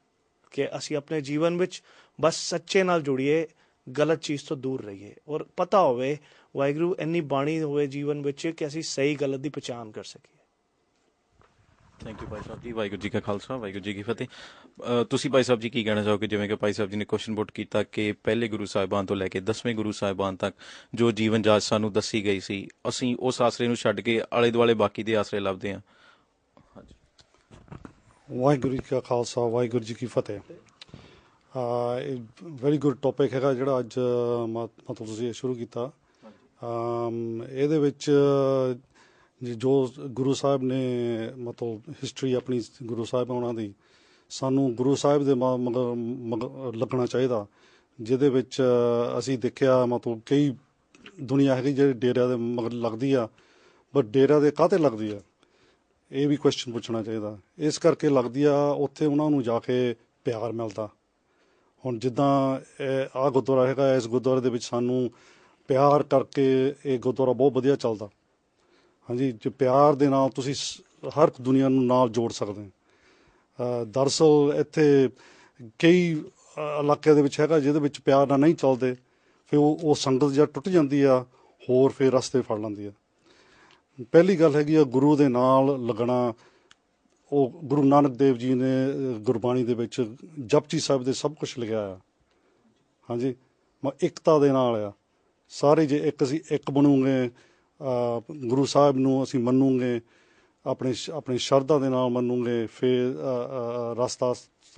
ਕਿ ਅਸੀਂ ਆਪਣੇ ਜੀਵਨ ਵਿੱਚ ਬਸ ਸੱਚੇ ਨਾਲ ਜੁੜੀਏ ਗਲਤ ਚੀਜ਼ ਤੋਂ ਦੂਰ ਰਹੀਏ ਔਰ ਪਤਾ ਹੋਵੇ ਵਾਹਿਗੁਰੂ ਇੰਨੀ ਬਾਣੀ ਹੋਵੇ ਜੀਵਨ ਵਿੱਚ ਕਿ ਅਸੀਂ ਸਹੀ ਗਲਤ ਦੀ ਪਛਾਣ ਕਰ ਸਕੀਏ ਥੈਂਕ ਯੂ ਭਾਈ ਸਾਹਿਬ ਜੀ ਵਾਹਿਗੁਰੂ ਜੀ ਕਾ ਖਾਲਸਾ ਵਾਹਿਗੁਰੂ ਜੀ ਕੀ ਫਤਿਹ ਤੁਸੀਂ ਭਾਈ ਸਾਹਿਬ ਜੀ ਕੀ ਕਹਿਣਾ ਚਾਹੋਗੇ ਜਿਵੇਂ ਕਿ ਭਾਈ ਸਾਹਿਬ ਜੀ ਨੇ ਕੁਐਸਚਨ ਪੁੱਟ ਕੀਤਾ ਕਿ ਪਹਿਲੇ ਗੁਰੂ ਸਾਹਿਬਾਨ ਤੋਂ ਲੈ ਕੇ 10ਵੇਂ ਗੁਰੂ ਸਾਹਿਬਾਨ ਤੱਕ ਜੋ ਜੀਵਨ ਜਾਂਚ ਸਾਨੂੰ ਦੱਸੀ ਗਈ ਸੀ ਅਸੀਂ ਉਸ ਆਸਰੇ ਨੂੰ ਛੱਡ ਕੇ ਆਲੇ ਦੁਆਲੇ ਬਾਕੀ ਦੇ ਆਸਰੇ ਲੱਭਦੇ ਹਾਂ ਹਾਂਜੀ ਵਾਹਿਗੁਰੂ ਜੀ ਕਾ ਖਾਲਸਾ ਵਾਹਿਗੁਰੂ ਜੀ ਕੀ ਫਤਿਹ ਵੈਰੀ ਗੁੱਡ ਟੌਪਿਕ ਹੈਗਾ ਜਿਹੜਾ ਅੱਜ ਮਤਲਬ ਤੁਸੀਂ ਸ਼ੁਰੂ ਕੀਤਾ ਇਹਦੇ ਵਿੱਚ ਜੋ ਗੁਰੂ ਸਾਹਿਬ ਨੇ ਮਤਲਬ ਹਿਸਟਰੀ ਆਪਣੀ ਗੁਰੂ ਸਾਹਿਬ ਉਹਨਾਂ ਦੀ ਸਾਨੂੰ ਗੁਰੂ ਸਾਹਿਬ ਦੇ ਮਗਰ ਲੱਗਣਾ ਚਾਹੀਦਾ ਜਿਹਦੇ ਵਿੱਚ ਅਸੀਂ ਦੇਖਿਆ ਮਤਲਬ ਕਈ ਦੁਨੀਆ ਹੈਗੀ ਜਿਹੜੀ ਡੇਰਿਆਂ ਦੇ ਮਗਰ ਲੱਗਦੀ ਆ ਬਟ ਡੇਰਿਆਂ ਦੇ ਕਾਹਤੇ ਲੱਗਦੀ ਆ ਇਹ ਵੀ ਕੁਐਸਚਨ ਪੁੱਛਣਾ ਚਾਹੀਦਾ ਇਸ ਕਰਕੇ ਲੱਗਦੀ ਆ ਉੱਥੇ ਉਹਨਾਂ ਨੂੰ ਜਾ ਕੇ ਪਿਆਰ ਮਿਲਦਾ ਹੁਣ ਜਿੱਦਾਂ ਆਹ ਗੁਰਦੁਆਰਾ ਹੈਗਾ, ਇਸ ਗੁਰਦੁਆਰੇ ਦੇ ਵਿੱਚ ਸਾਨੂੰ ਪਿਆਰ ਕਰਕੇ ਇਹ ਗੁਰਦੁਆਰਾ ਬਹੁਤ ਵਧੀਆ ਚੱਲਦਾ। ਹਾਂਜੀ, ਜੇ ਪਿਆਰ ਦੇ ਨਾਲ ਤੁਸੀਂ ਹਰ ਇੱਕ ਦੁਨੀਆ ਨੂੰ ਨਾਲ ਜੋੜ ਸਕਦੇ। ਦਰਅਸਲ ਇੱਥੇ ਕਈ ਇਲਾਕਿਆਂ ਦੇ ਵਿੱਚ ਹੈਗਾ ਜਿਹਦੇ ਵਿੱਚ ਪਿਆਰ ਨਾਲ ਨਹੀਂ ਚੱਲਦੇ, ਫਿਰ ਉਹ ਸੰਗਤ ਜਦ ਟੁੱਟ ਜਾਂਦੀ ਆ, ਹੋਰ ਫਿਰ ਰਸਤੇ ਫੜ ਲੈਂਦੀ ਆ। ਪਹਿਲੀ ਗੱਲ ਹੈਗੀ ਆ ਗੁਰੂ ਦੇ ਨਾਲ ਲੱਗਣਾ। ਉਹ ਗੁਰੂ ਨਾਨਕ ਦੇਵ ਜੀ ਨੇ ਗੁਰਬਾਣੀ ਦੇ ਵਿੱਚ ਜਪਜੀ ਸਾਹਿਬ ਦੇ ਸਭ ਕੁਛ ਲਿਖਿਆ ਆ। ਹਾਂਜੀ, ਇਕਤਾ ਦੇ ਨਾਲ ਆ ਸਾਰੇ। ਜੇ ਅਸੀਂ ਇੱਕ ਬਣੂਗੇ, ਗੁਰੂ ਸਾਹਿਬ ਨੂੰ ਅਸੀਂ ਮੰਨੂਗੇ, ਆਪਣੀ ਸ਼ਰਧਾ ਦੇ ਨਾਲ ਮੰਨੂਗੇ, ਫਿਰ ਰਸਤਾ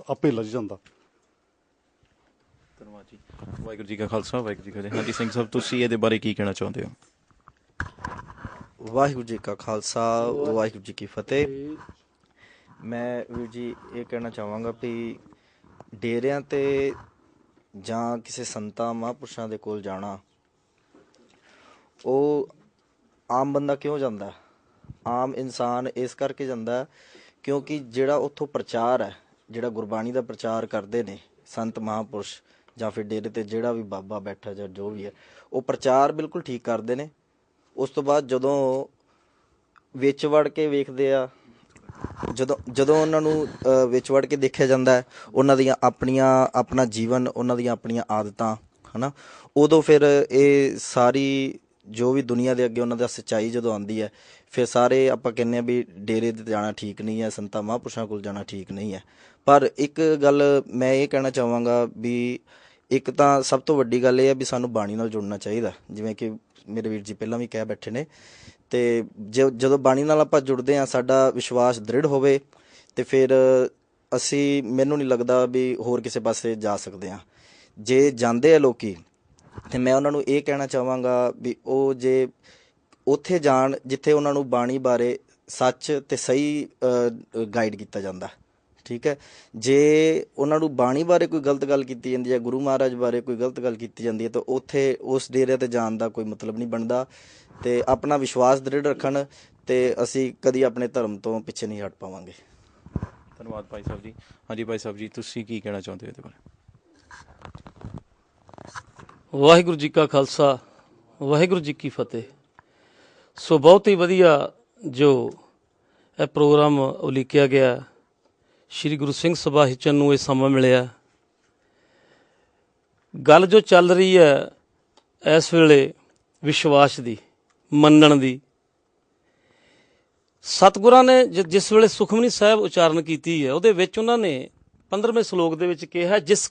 ਆਪੇ ਲੱਜ ਜਾਂਦਾ। ਧੰਨਵਾਦ ਜੀ। ਵਾਹਿਗੁਰੂ ਜੀ ਕਾ ਖਾਲਸਾ, ਵਾਹਿਗੁਰੂ ਜੀ ਕੀ ਫਤਿਹ। ਹਾਂਜੀ ਸਿੰਘ ਸਾਹਿਬ, ਤੁਸੀਂ ਇਹਦੇ ਬਾਰੇ ਕੀ ਕਹਿਣਾ ਚਾਹੁੰਦੇ ਹੋ? ਵਾਹਿਗੁਰੂ ਜੀ ਕਾ ਖਾਲਸਾ, ਵਾਹਿਗੁਰੂ ਜੀ ਕੀ ਫਤਿਹ। ਮੈਂ ਵੀਰ ਜੀ ਇਹ ਕਹਿਣਾ ਚਾਹਾਂਗਾ ਵੀ ਡੇਰਿਆਂ 'ਤੇ ਜਾਂ ਕਿਸੇ ਸੰਤਾਂ ਮਹਾਂਪੁਰਸ਼ਾਂ ਦੇ ਕੋਲ ਜਾਣਾ, ਉਹ ਆਮ ਬੰਦਾ ਕਿਉਂ ਜਾਂਦਾ? ਆਮ ਇਨਸਾਨ ਇਸ ਕਰਕੇ ਜਾਂਦਾ ਕਿਉਂਕਿ ਜਿਹੜਾ ਉੱਥੋਂ ਪ੍ਰਚਾਰ ਹੈ, ਜਿਹੜਾ ਗੁਰਬਾਣੀ ਦਾ ਪ੍ਰਚਾਰ ਕਰਦੇ ਨੇ ਸੰਤ ਮਹਾਂਪੁਰਸ਼ ਜਾਂ ਫਿਰ ਡੇਰੇ 'ਤੇ ਜਿਹੜਾ ਵੀ ਬਾਬਾ ਬੈਠਾ ਜਾਂ ਜੋ ਵੀ ਹੈ, ਉਹ ਪ੍ਰਚਾਰ ਬਿਲਕੁਲ ਠੀਕ ਕਰਦੇ ਨੇ। ਉਸ ਤੋਂ ਬਾਅਦ ਜਦੋਂ ਵਿੱਚ ਵੜ ਕੇ ਵੇਖਦੇ ਆ, ਜਦੋਂ ਉਹਨਾਂ ਨੂੰ ਵਿੱਚ ਵੜ ਕੇ ਦੇਖਿਆ ਜਾਂਦਾ, ਉਹਨਾਂ ਦੀਆਂ ਆਪਣਾ ਜੀਵਨ, ਉਹਨਾਂ ਦੀਆਂ ਆਪਣੀਆਂ ਆਦਤਾਂ, ਹੈ ਨਾ, ਉਦੋਂ ਫਿਰ ਇਹ ਸਾਰੀ ਜੋ ਵੀ ਦੁਨੀਆ ਦੇ ਅੱਗੇ ਉਹਨਾਂ ਦਾ ਸੱਚਾਈ ਜਦੋਂ ਆਉਂਦੀ ਹੈ, ਫਿਰ ਸਾਰੇ ਆਪਾਂ ਕਹਿੰਦੇ ਹਾਂ ਵੀ ਡੇਰੇ 'ਤੇ ਜਾਣਾ ਠੀਕ ਨਹੀਂ ਹੈ, ਸੰਤਾਂ ਮਹਾਂਪੁਰਸ਼ਾਂ ਕੋਲ ਜਾਣਾ ਠੀਕ ਨਹੀਂ ਹੈ। ਪਰ ਇੱਕ ਗੱਲ ਮੈਂ ਇਹ ਕਹਿਣਾ ਚਾਹਾਂਗਾ ਵੀ ਇੱਕ ਤਾਂ ਸਭ ਤੋਂ ਵੱਡੀ ਗੱਲ ਇਹ ਹੈ ਵੀ ਸਾਨੂੰ ਬਾਣੀ ਨਾਲ ਜੁੜਨਾ ਚਾਹੀਦਾ, ਜਿਵੇਂ ਕਿ ਮੇਰੇ ਵੀਰ ਜੀ ਪਹਿਲਾਂ ਵੀ ਕਹਿ ਬੈਠੇ ਨੇ। ਅਤੇ ਜਦੋਂ ਬਾਣੀ ਨਾਲ ਆਪਾਂ ਜੁੜਦੇ ਹਾਂ, ਸਾਡਾ ਵਿਸ਼ਵਾਸ ਦ੍ਰਿੜ ਹੋਵੇ, ਅਤੇ ਫਿਰ ਮੈਨੂੰ ਨਹੀਂ ਲੱਗਦਾ ਵੀ ਹੋਰ ਕਿਸੇ ਪਾਸੇ ਜਾ ਸਕਦੇ ਹਾਂ। ਜੇ ਜਾਂਦੇ ਆ ਲੋਕ, ਅਤੇ ਮੈਂ ਉਹਨਾਂ ਨੂੰ ਇਹ ਕਹਿਣਾ ਚਾਹਾਂਗਾ ਵੀ ਉਹ ਜੇ ਉੱਥੇ ਜਾਣ ਜਿੱਥੇ ਉਹਨਾਂ ਨੂੰ ਬਾਣੀ ਬਾਰੇ ਸੱਚ ਅਤੇ ਸਹੀ ਗਾਈਡ ਕੀਤਾ ਜਾਂਦਾ, ਠੀਕ ਹੈ। ਜੇ ਉਹਨਾਂ ਨੂੰ ਬਾਣੀ ਬਾਰੇ ਕੋਈ ਗਲਤ ਗੱਲ ਕੀਤੀ ਜਾਂਦੀ ਹੈ, ਗੁਰੂ ਮਹਾਰਾਜ ਬਾਰੇ ਕੋਈ ਗਲਤ ਗੱਲ ਕੀਤੀ ਜਾਂਦੀ ਹੈ, ਤਾਂ ਉੱਥੇ ਉਸ ਡੇਰੇ 'ਤੇ ਜਾਣ ਦਾ ਕੋਈ ਮਤਲਬ ਨਹੀਂ ਬਣਦਾ। ਅਤੇ ਆਪਣਾ ਵਿਸ਼ਵਾਸ ਦ੍ਰਿੜ ਰੱਖਣ, ਅਤੇ ਅਸੀਂ ਕਦੀ ਆਪਣੇ ਧਰਮ ਤੋਂ ਪਿੱਛੇ ਨਹੀਂ ਹਟ ਪਾਵਾਂਗੇ। ਧੰਨਵਾਦ ਭਾਈ ਸਾਹਿਬ ਜੀ। ਹਾਂਜੀ ਭਾਈ ਸਾਹਿਬ ਜੀ, ਤੁਸੀਂ ਕੀ ਕਹਿਣਾ ਚਾਹੁੰਦੇ ਹੋ ਇਹਦੇ ਬਾਰੇ? ਵਾਹਿਗੁਰੂ ਜੀ ਕਾ ਖਾਲਸਾ, ਵਾਹਿਗੁਰੂ ਜੀ ਕੀ ਫਤਿਹ। ਸੋ ਬਹੁਤ ਹੀ ਵਧੀਆ ਜੋ ਇਹ ਪ੍ਰੋਗਰਾਮ ਉਲੀਕਿਆ ਗਿਆ, ਸ਼੍ਰੀ ਗੁਰੂ ਸਿੰਘ ਸਭਾ ਹਿਚਨ ਨੂੰ ਇਹ ਸਮਾਂ ਮਿਲਿਆ। ਗੱਲ ਜੋ ਚੱਲ ਰਹੀ ਹੈ ਇਸ ਵੇਲੇ ਵਿਸ਼ਵਾਸ ਦੀ, ਮੰਨਣ ਦੀ, ਸਤਿਗੁਰਾਂ ਨੇ ਜਿਸ ਵੇਲੇ ਸੁਖਮਨੀ ਸਾਹਿਬ ਉਚਾਰਨ ਕੀਤੀ ਹੈ, ਉਹਦੇ ਵਿੱਚ ਉਹਨਾਂ ਨੇ 15ਵੇਂ ਸ਼ਲੋਕ ਦੇ ਵਿੱਚ ਕਿਹਾ, ਜਿਸ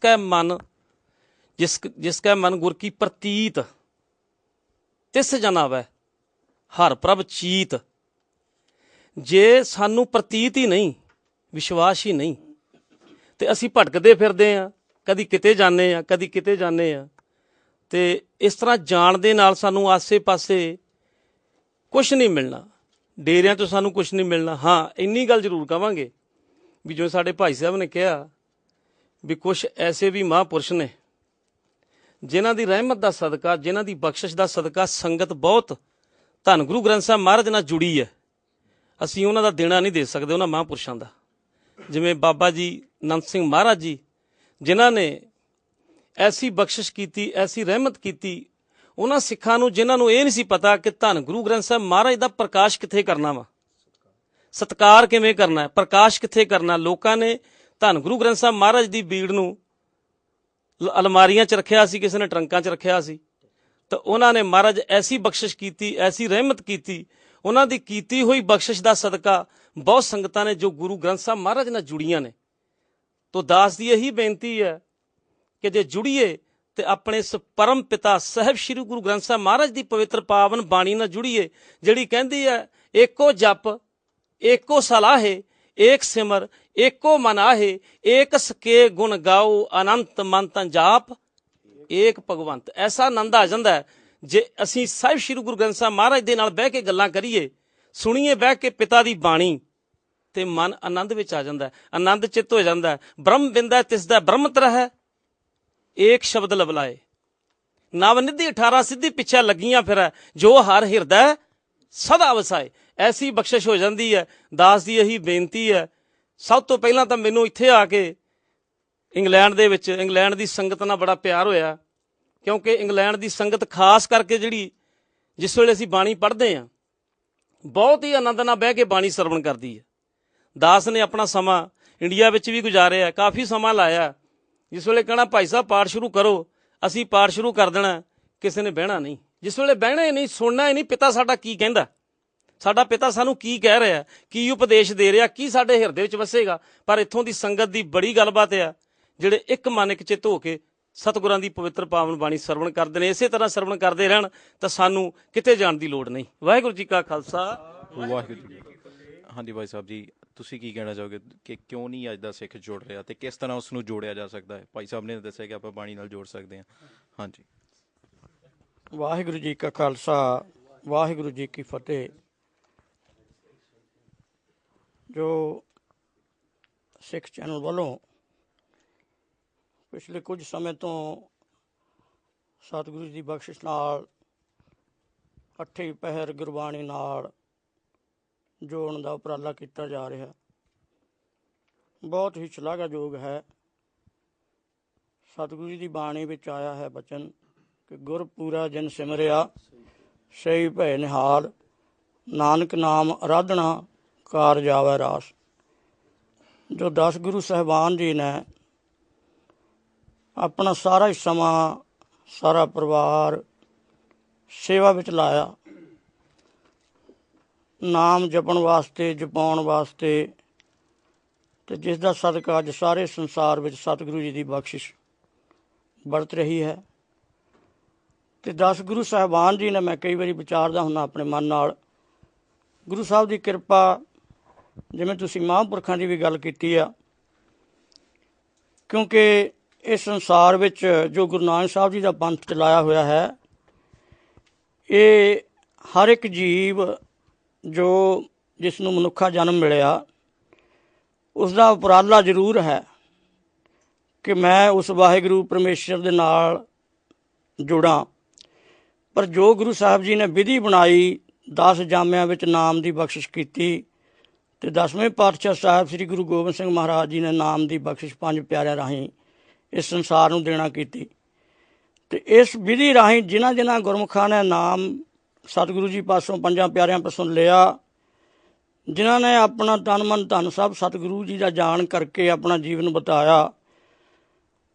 ਕੈ ਮਨ ਗੁਰ ਕੀ ਪ੍ਰਤੀਤ ਤਿਸ ਜਨ ਆਵੈ ਹਰ ਪ੍ਰਭ ਚੀਤ। ਜੇ ਸਾਨੂੰ ਪ੍ਰਤੀਤ ਹੀ ਨਹੀਂ, ਵਿਸ਼ਵਾਸ ਹੀ ਨਹੀਂ, ਤੇ ਅਸੀਂ ਭਟਕਦੇ ਫਿਰਦੇ ਹਾਂ, ਕਦੀ ਕਿਤੇ ਜਾਂਦੇ ਹਾਂ, ਕਦੀ ਕਿਤੇ ਜਾਂਦੇ ਹਾਂ, ਤੇ ਇਸ ਤਰ੍ਹਾਂ ਜਾਣ ਦੇ ਨਾਲ ਸਾਨੂੰ ਆਸੇ ਪਾਸੇ ਕੁਛ ਨਹੀਂ ਮਿਲਣਾ, ਡੇਰਿਆਂ ਤੋਂ ਸਾਨੂੰ ਕੁਛ ਨਹੀਂ ਮਿਲਣਾ। ਹਾਂ, ਇੰਨੀ ਗੱਲ ਜ਼ਰੂਰ ਕਹਾਂਗੇ ਵੀ ਜਿਵੇਂ ਸਾਡੇ ਭਾਈ ਸਾਹਿਬ ਨੇ ਕਿਹਾ ਵੀ ਕੁਛ ਐਸੇ ਵੀ ਮਹਾਂਪੁਰਸ਼ ਨੇ ਜਿਨ੍ਹਾਂ ਦੀ ਰਹਿਮਤ ਦਾ ਸਦਕਾ, ਜਿਨ੍ਹਾਂ ਦੀ ਬਖਸ਼ਿਸ਼ ਦਾ ਸਦਕਾ ਸੰਗਤ ਬਹੁਤ ਧੰਨ ਗੁਰੂ ਗ੍ਰੰਥ ਸਾਹਿਬ ਮਹਾਰਾਜ ਨਾਲ ਜੁੜੀ ਹੈ। ਅਸੀਂ ਉਹਨਾਂ ਦਾ ਦੇਣਾ ਨਹੀਂ ਦੇ ਸਕਦੇ, ਉਹਨਾਂ ਮਹਾਂਪੁਰਸ਼ਾਂ ਦਾ। ਜਿਵੇਂ ਬਾਬਾ ਜੀ ਨੰਦ ਸਿੰਘ ਮਹਾਰਾਜ ਜੀ, ਜਿਨ੍ਹਾਂ ਨੇ ਐਸੀ ਬਖਸ਼ਿਸ਼ ਕੀਤੀ, ਐਸੀ ਰਹਿਮਤ ਕੀਤੀ ਉਹਨਾਂ ਸਿੱਖਾਂ ਨੂੰ ਜਿਨ੍ਹਾਂ ਨੂੰ ਇਹ ਨਹੀਂ ਸੀ ਪਤਾ ਕਿ ਧੰਨ ਗੁਰੂ ਗ੍ਰੰਥ ਸਾਹਿਬ ਮਹਾਰਾਜ ਦਾ ਪ੍ਰਕਾਸ਼ ਕਿੱਥੇ ਕਰਨਾ ਵਾ, ਸਤਿਕਾਰ ਕਿਵੇਂ ਕਰਨਾ, ਪ੍ਰਕਾਸ਼ ਕਿੱਥੇ ਕਰਨਾ। ਲੋਕਾਂ ਨੇ ਧੰਨ ਗੁਰੂ ਗ੍ਰੰਥ ਸਾਹਿਬ ਮਹਾਰਾਜ ਦੀ ਬੀੜ ਨੂੰ ਅਲਮਾਰੀਆਂ 'ਚ ਰੱਖਿਆ ਸੀ, ਕਿਸੇ ਨੇ ਟਰੰਕਾਂ 'ਚ ਰੱਖਿਆ ਸੀ, ਤਾਂ ਉਹਨਾਂ ਨੇ ਮਹਾਰਾਜ ਐਸੀ ਬਖਸ਼ਿਸ਼ ਕੀਤੀ, ਐਸੀ ਰਹਿਮਤ ਕੀਤੀ, ਉਹਨਾਂ ਦੀ ਕੀਤੀ ਹੋਈ ਬਖਸ਼ਿਸ਼ ਦਾ ਸਦਕਾ ਬਹੁਤ ਸੰਗਤਾਂ ਨੇ ਜੋ ਗੁਰੂ ਗ੍ਰੰਥ ਸਾਹਿਬ ਮਹਾਰਾਜ ਨਾਲ ਜੁੜੀਆਂ ਨੇ। ਤੋ ਦਾਸ ਦੀ ਇਹੀ ਬੇਨਤੀ ਹੈ ਕਿ ਜੇ ਜੁੜੀਏ ਤੇ ਆਪਣੇ ਇਸ ਪਰਮ ਪਿਤਾ ਸਾਹਿਬ ਸ਼੍ਰੀ ਗੁਰੂ ਗ੍ਰੰਥ ਸਾਹਿਬ ਮਹਾਰਾਜ ਦੀ ਪਵਿੱਤਰ ਪਾਵਨ ਬਾਣੀ ਨਾਲ ਜੁੜੀਏ, ਜਿਹੜੀ ਕਹਿੰਦੀ ਹੈ ਏਕੋ ਜਪ ਏਕੋ ਸਲਾਹੇ ਏਕ ਸਿਮਰ ਏਕੋ ਮਨ ਆਹੇ ਏਕ ਸਕੇ ਗੁਣ ਗਾਓ ਅਨੰਤ ਮੰਤ ਜਾਪ ਏਕ ਭਗਵੰਤ। ਐਸਾ ਆਨੰਦ ਆ ਜਾਂਦਾ ਜੇ ਅਸੀਂ ਸਾਹਿਬ ਸ਼੍ਰੀ ਗੁਰੂ ਗ੍ਰੰਥ ਸਾਹਿਬ ਮਹਾਰਾਜ ਦੇ ਨਾਲ ਬਹਿ ਕੇ ਗੱਲਾਂ ਕਰੀਏ, ਸੁਣੀਏ ਬਹਿ ਕੇ ਪਿਤਾ ਦੀ ਬਾਣੀ, ਤੇ ਮਨ ਆਨੰਦ ਵਿੱਚ ਆ ਜਾਂਦਾ, ਆਨੰਦ ਚਿੱਤ ਹੋ ਜਾਂਦਾ। ਬ੍ਰਹਮ ਬਿੰਦਾ ਤਿਸ ਦਾ ਬ੍ਰਹਮਤ ਰਹਿ ਏਕ ਸ਼ਬਦ ਲਵਲਾਏ, ਨਵ ਨਿਧੀ 18 ਸਿੱਧੀ ਪਿੱਛੇ ਲੱਗੀਆਂ ਫਿਰੈ, ਜੋ ਹਰ ਹਿਰਦੈ ਸਦਾ ਵਸਾਏ। ਐਸੀ ਬਖਸ਼ਿਸ਼ ਹੋ ਜਾਂਦੀ ਹੈ। ਦਾਸ ਦੀ ਇਹੀ ਬੇਨਤੀ ਹੈ। ਸਭ ਤੋਂ ਪਹਿਲਾਂ ਤਾਂ ਮੈਨੂੰ ਇੱਥੇ ਆ ਕੇ ਇੰਗਲੈਂਡ ਦੇ ਵਿੱਚ ਇੰਗਲੈਂਡ ਦੀ ਸੰਗਤ ਨਾਲ ਬੜਾ ਪਿਆਰ ਹੋਇਆ, ਕਿਉਂਕਿ ਇੰਗਲੈਂਡ ਦੀ ਸੰਗਤ ਖਾਸ ਕਰਕੇ ਜਿਹੜੀ ਜਿਸ ਵੇਲੇ ਅਸੀਂ ਬਾਣੀ ਪੜ੍ਹਦੇ ਹਾਂ ਬਹੁਤ ਹੀ ਆਨੰਦ ਨਾਲ ਬਹਿ ਕੇ ਬਾਣੀ ਸਰਵਣ ਕਰਦੀ ਹੈ। ਦਾਸ ਨੇ ਆਪਣਾ ਸਮਾਂ ਇੰਡੀਆ ਵਿੱਚ ਵੀ ਗੁਜ਼ਾਰਿਆ, ਕਾਫੀ ਸਮਾਂ ਲਾਇਆ। ਜਿਸ ਵੇਲੇ ਕਹਿਣਾ ਭਾਈ ਸਾਹਿਬ ਪਾਠ ਸ਼ੁਰੂ ਕਰੋ, ਅਸੀਂ ਪਾਠ ਸ਼ੁਰੂ ਕਰ ਦੇਣਾ, ਕਿਸੇ ਨੇ ਬਹਿਣਾ ਨਹੀਂ। ਜਿਸ ਵੇਲੇ ਬਹਿਣਾ ਹੀ ਨਹੀਂ, ਸੁਣਨਾ ਹੀ ਨਹੀਂ, ਪਿਤਾ ਸਾਡਾ ਕੀ ਕਹਿੰਦਾ, ਸਾਡਾ ਪਿਤਾ ਸਾਨੂੰ ਕੀ ਕਹਿ ਰਿਹਾ, ਕੀ ਉਪਦੇਸ਼ ਦੇ ਰਿਹਾ, ਕੀ ਸਾਡੇ ਹਿਰਦੇ ਵਿੱਚ ਵਸੇਗਾ। ਪਰ ਇੱਥੋਂ ਦੀ ਸੰਗਤ ਦੀ ਬੜੀ ਗੱਲਬਾਤ ਆ, ਜਿਹੜੇ ਇੱਕ ਮਨ ਇੱਕ ਚਿੱਤ ਹੋ ਕੇ ਸਤਿਗੁਰਾਂ ਦੀ ਪਵਿੱਤਰ ਪਾਵਨ ਬਾਣੀ ਸਰਵਣ ਕਰਦੇ ਨੇ। ਇਸੇ ਤਰ੍ਹਾਂ ਸਰਵਣ ਕਰਦੇ ਰਹਿਣ ਤਾਂ ਸਾਨੂੰ ਕਿਤੇ ਜਾਣ ਦੀ ਲੋੜ ਨਹੀਂ। ਵਾਹਿਗੁਰੂ ਜੀ ਕਾ ਖਾਲਸਾ, ਵਾਹਿਗੁਰੂ ਜੀ ਕੀ ਫਤਿਹ। ਹਾਂਜੀ ਭਾਈ ਸਾਹਿਬ ਜੀ, ਤੁਸੀਂ ਕੀ ਕਹਿਣਾ ਚਾਹੋਗੇ ਕਿ ਕਿਉਂ ਨਹੀਂ ਅੱਜ ਦਾ ਸਿੱਖ ਜੁੜ ਰਿਹਾ ਤੇ ਕਿਸ ਤਰ੍ਹਾਂ ਉਸ ਨੂੰ ਜੋੜਿਆ ਜਾ ਸਕਦਾ ਹੈ? ਭਾਈ ਸਾਹਿਬ ਨੇ ਦੱਸਿਆ ਕਿ ਆਪਾਂ ਬਾਣੀ ਨਾਲ ਜੋੜ ਸਕਦੇ ਹਾਂ। ਹਾਂਜੀ, ਵਾਹਿਗੁਰੂ ਜੀ ਕਾ ਖਾਲਸਾ, ਵਾਹਿਗੁਰੂ ਜੀ ਕੀ ਫਤਿਹ। ਜੋ ਸਿੱਖ ਚੈਨਲ ਵੱਲੋਂ ਪਿਛਲੇ ਕੁਝ ਸਮੇਂ ਤੋਂ ਸਤਿਗੁਰੂ ਜੀ ਦੀ ਬਖਸ਼ਿਸ਼ ਨਾਲ ਅੱਠੇ ਪਹਿਰ ਗੁਰਬਾਣੀ ਨਾਲ ਜੋੜਨ ਦਾ ਉਪਰਾਲਾ ਕੀਤਾ ਜਾ ਰਿਹਾ, ਬਹੁਤ ਹੀ ਸ਼ਲਾਘਾਯੋਗ ਹੈ। ਸਤਿਗੁਰੂ ਜੀ ਦੀ ਬਾਣੀ ਵਿੱਚ ਆਇਆ ਹੈ ਬਚਨ ਕਿ ਗੁਰ ਪੂਰਾ ਜਿਨ ਸਿਮਰਿਆ ਸਈ ਭੈ ਨਿਹਾਲ, ਨਾਨਕ ਨਾਮ ਆਰਾਧਨਾ ਕਾਰ ਜਾਵੈ ਰਾਸ। ਜੋ 10 ਗੁਰੂ ਸਾਹਿਬਾਨ ਜੀ ਨੇ ਆਪਣਾ ਸਾਰਾ ਹੀ ਸਮਾਂ, ਸਾਰਾ ਪਰਿਵਾਰ ਸੇਵਾ ਵਿੱਚ ਲਾਇਆ, ਨਾਮ ਜਪਣ ਵਾਸਤੇ, ਜਪਾਉਣ ਵਾਸਤੇ, ਤੇ ਜਿਸ ਦਾ ਸਦਕਾ ਅੱਜ ਸਾਰੇ ਸੰਸਾਰ ਵਿੱਚ ਸਤਿਗੁਰੂ ਜੀ ਦੀ ਬਖਸ਼ਿਸ਼ ਵਰਤ ਰਹੀ ਹੈ। ਤੇ 10 ਗੁਰੂ ਸਾਹਿਬਾਨ ਜੀ ਨੇ, ਮੈਂ ਕਈ ਵਾਰੀ ਵਿਚਾਰਦਾ ਹੁੰਦਾ ਆਪਣੇ ਮਨ ਨਾਲ, ਗੁਰੂ ਸਾਹਿਬ ਦੀ ਕਿਰਪਾ, ਜਿਵੇਂ ਤੁਸੀਂ ਮਹਾਂਪੁਰਖਾਂ ਦੀ ਵੀ ਗੱਲ ਕੀਤੀ ਆ, ਕਿਉਂਕਿ ਇਸ ਸੰਸਾਰ ਵਿੱਚ ਜੋ ਗੁਰੂ ਨਾਨਕ ਸਾਹਿਬ ਜੀ ਦਾ ਪੰਥ ਚਲਾਇਆ ਹੋਇਆ ਹੈ, ਇਹ ਹਰ ਇੱਕ ਜੀਵ ਜੋ ਜਿਸ ਨੂੰ ਮਨੁੱਖਾ ਜਨਮ ਮਿਲਿਆ, ਉਸ ਦਾ ਉਪਰਾਲਾ ਜ਼ਰੂਰ ਹੈ ਕਿ ਮੈਂ ਉਸ ਵਾਹਿਗੁਰੂ ਪਰਮੇਸ਼ਰ ਦੇ ਨਾਲ ਜੁੜਾਂ। ਪਰ ਜੋ ਗੁਰੂ ਸਾਹਿਬ ਜੀ ਨੇ ਵਿਧੀ ਬਣਾਈ, 10 ਜਾਮਿਆਂ ਵਿੱਚ ਨਾਮ ਦੀ ਬਖਸ਼ਿਸ਼ ਕੀਤੀ, ਤੇ 10ਵੇਂ ਪਾਤਸ਼ਾਹ ਸਾਹਿਬ ਸ੍ਰੀ ਗੁਰੂ ਗੋਬਿੰਦ ਸਿੰਘ ਮਹਾਰਾਜ ਜੀ ਨੇ ਨਾਮ ਦੀ ਬਖਸ਼ਿਸ਼ 5 ਪਿਆਰਿਆਂ ਰਾਹੀਂ ਇਸ ਸੰਸਾਰ ਨੂੰ ਦੇਣਾ ਕੀਤੀ। ਤੇ ਇਸ ਵਿਧੀ ਰਾਹੀਂ ਜਿਨ੍ਹਾਂ ਗੁਰਮੁਖਾਂ ਨੇ ਨਾਮ ਸਤਿਗੁਰੂ ਜੀ ਪਾਸੋਂ 5 ਪਿਆਰਿਆਂ ਪਾਸੋਂ ਲਿਆ, ਜਿਨ੍ਹਾਂ ਨੇ ਆਪਣਾ ਤਨ ਮਨ ਧਨ ਸਭ ਸਤਿਗੁਰੂ ਜੀ ਦਾ ਜਾਣ ਕਰਕੇ ਆਪਣਾ ਜੀਵਨ ਬਿਤਾਇਆ,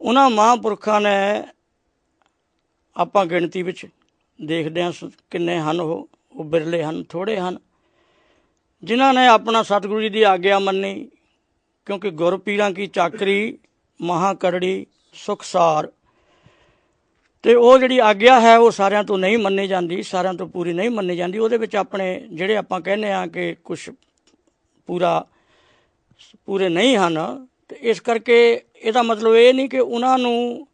ਉਹਨਾਂ ਮਹਾਂਪੁਰਖਾਂ ਨੇ, ਆਪਾਂ ਗਿਣਤੀ ਵਿੱਚ ਦੇਖਦੇ ਹਾਂ ਕਿੰਨੇ ਹਨ, ਉਹ ਬਿਰਲੇ ਹਨ, ਥੋੜ੍ਹੇ ਹਨ, ਜਿਨ੍ਹਾਂ ਨੇ ਆਪਣਾ ਸਤਿਗੁਰੂ ਜੀ ਦੀ ਆਗਿਆ ਮੰਨੀ। ਕਿਉਂਕਿ ਗੁਰ ਪੀਰਾਂ ਕੀ ਚਾਕਰੀ ਮਹਾਂ ਕਰੜੀ ਸੁਖਸਾਰ, ਤੇ ਉਹ ਜਿਹੜੀ ਆਗਿਆ ਹੈ ਉਹ ਸਾਰਿਆਂ ਤੋਂ ਨਹੀਂ ਮੰਨੀ ਜਾਂਦੀ, ਸਾਰਿਆਂ ਤੋਂ ਪੂਰੀ ਨਹੀਂ ਮੰਨੀ ਜਾਂਦੀ। ਉਹਦੇ ਵਿੱਚ ਆਪਣੇ ਜਿਹੜੇ ਆਪਾਂ ਕਹਿੰਦੇ ਹਾਂ ਕਿ ਕੁਛ ਪੂਰੇ ਨਹੀਂ ਹਨ, ਤੇ ਇਸ ਕਰਕੇ ਇਹਦਾ ਮਤਲਬ ਇਹ ਨਹੀਂ ਕਿ ਉਹਨਾਂ ਨੂੰ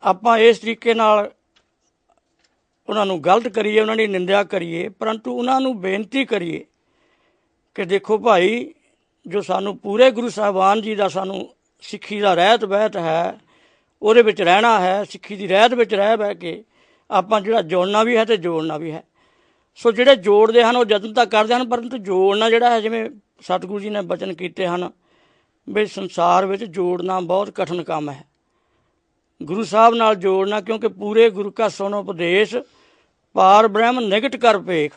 ਆਪਾਂ ਇਸ ਤਰੀਕੇ ਨਾਲ ਉਹਨਾਂ ਨੂੰ ਗਲਤ ਕਰੀਏ, ਉਹਨਾਂ ਦੀ ਨਿੰਦਿਆ ਕਰੀਏ, ਪਰੰਤੂ ਉਹਨਾਂ ਨੂੰ ਬੇਨਤੀ ਕਰੀਏ ਕਿ ਦੇਖੋ ਭਾਈ, ਜੋ ਸਾਨੂੰ ਪੂਰੇ ਗੁਰੂ ਸਾਹਿਬਾਨ ਜੀ ਦਾ ਸਾਨੂੰ ਸਿੱਖੀ ਦਾ ਰਹਿਤ ਬਹਿਤ ਹੈ, ਉਹਦੇ ਵਿੱਚ ਰਹਿਣਾ ਹੈ। ਸਿੱਖੀ ਦੀ ਰਹਿਤ ਵਿੱਚ ਰਹਿ ਬਹਿ ਕੇ ਆਪਾਂ ਜਿਹੜਾ ਜੋੜਨਾ ਵੀ ਹੈ ਤੇ ਜੋੜਨਾ ਵੀ ਹੈ। ਸੋ ਜਿਹੜੇ ਜੋੜਦੇ ਹਨ ਉਹ ਯਤਨ ਤਾਂ ਕਰਦੇ ਹਨ, ਪਰੰਤੂ ਜੋੜਨਾ ਜਿਹੜਾ ਹੈ, ਜਿਵੇਂ ਸਤਿਗੁਰੂ ਜੀ ਨੇ ਬਚਨ ਕੀਤੇ ਹਨ ਵੀ ਸੰਸਾਰ ਵਿੱਚ ਜੋੜਨਾ ਬਹੁਤ ਕਠਿਨ ਕੰਮ ਹੈ, ਗੁਰੂ ਸਾਹਿਬ ਨਾਲ ਜੋੜਨਾ। ਕਿਉਂਕਿ ਪੂਰੇ ਗੁਰੂ ਕਾ ਸੁਣ ਉਪਦੇਸ਼ ਪਾਰ ਬ੍ਰਹਮ ਨਿਕਟ ਕਰ ਭੇਖ।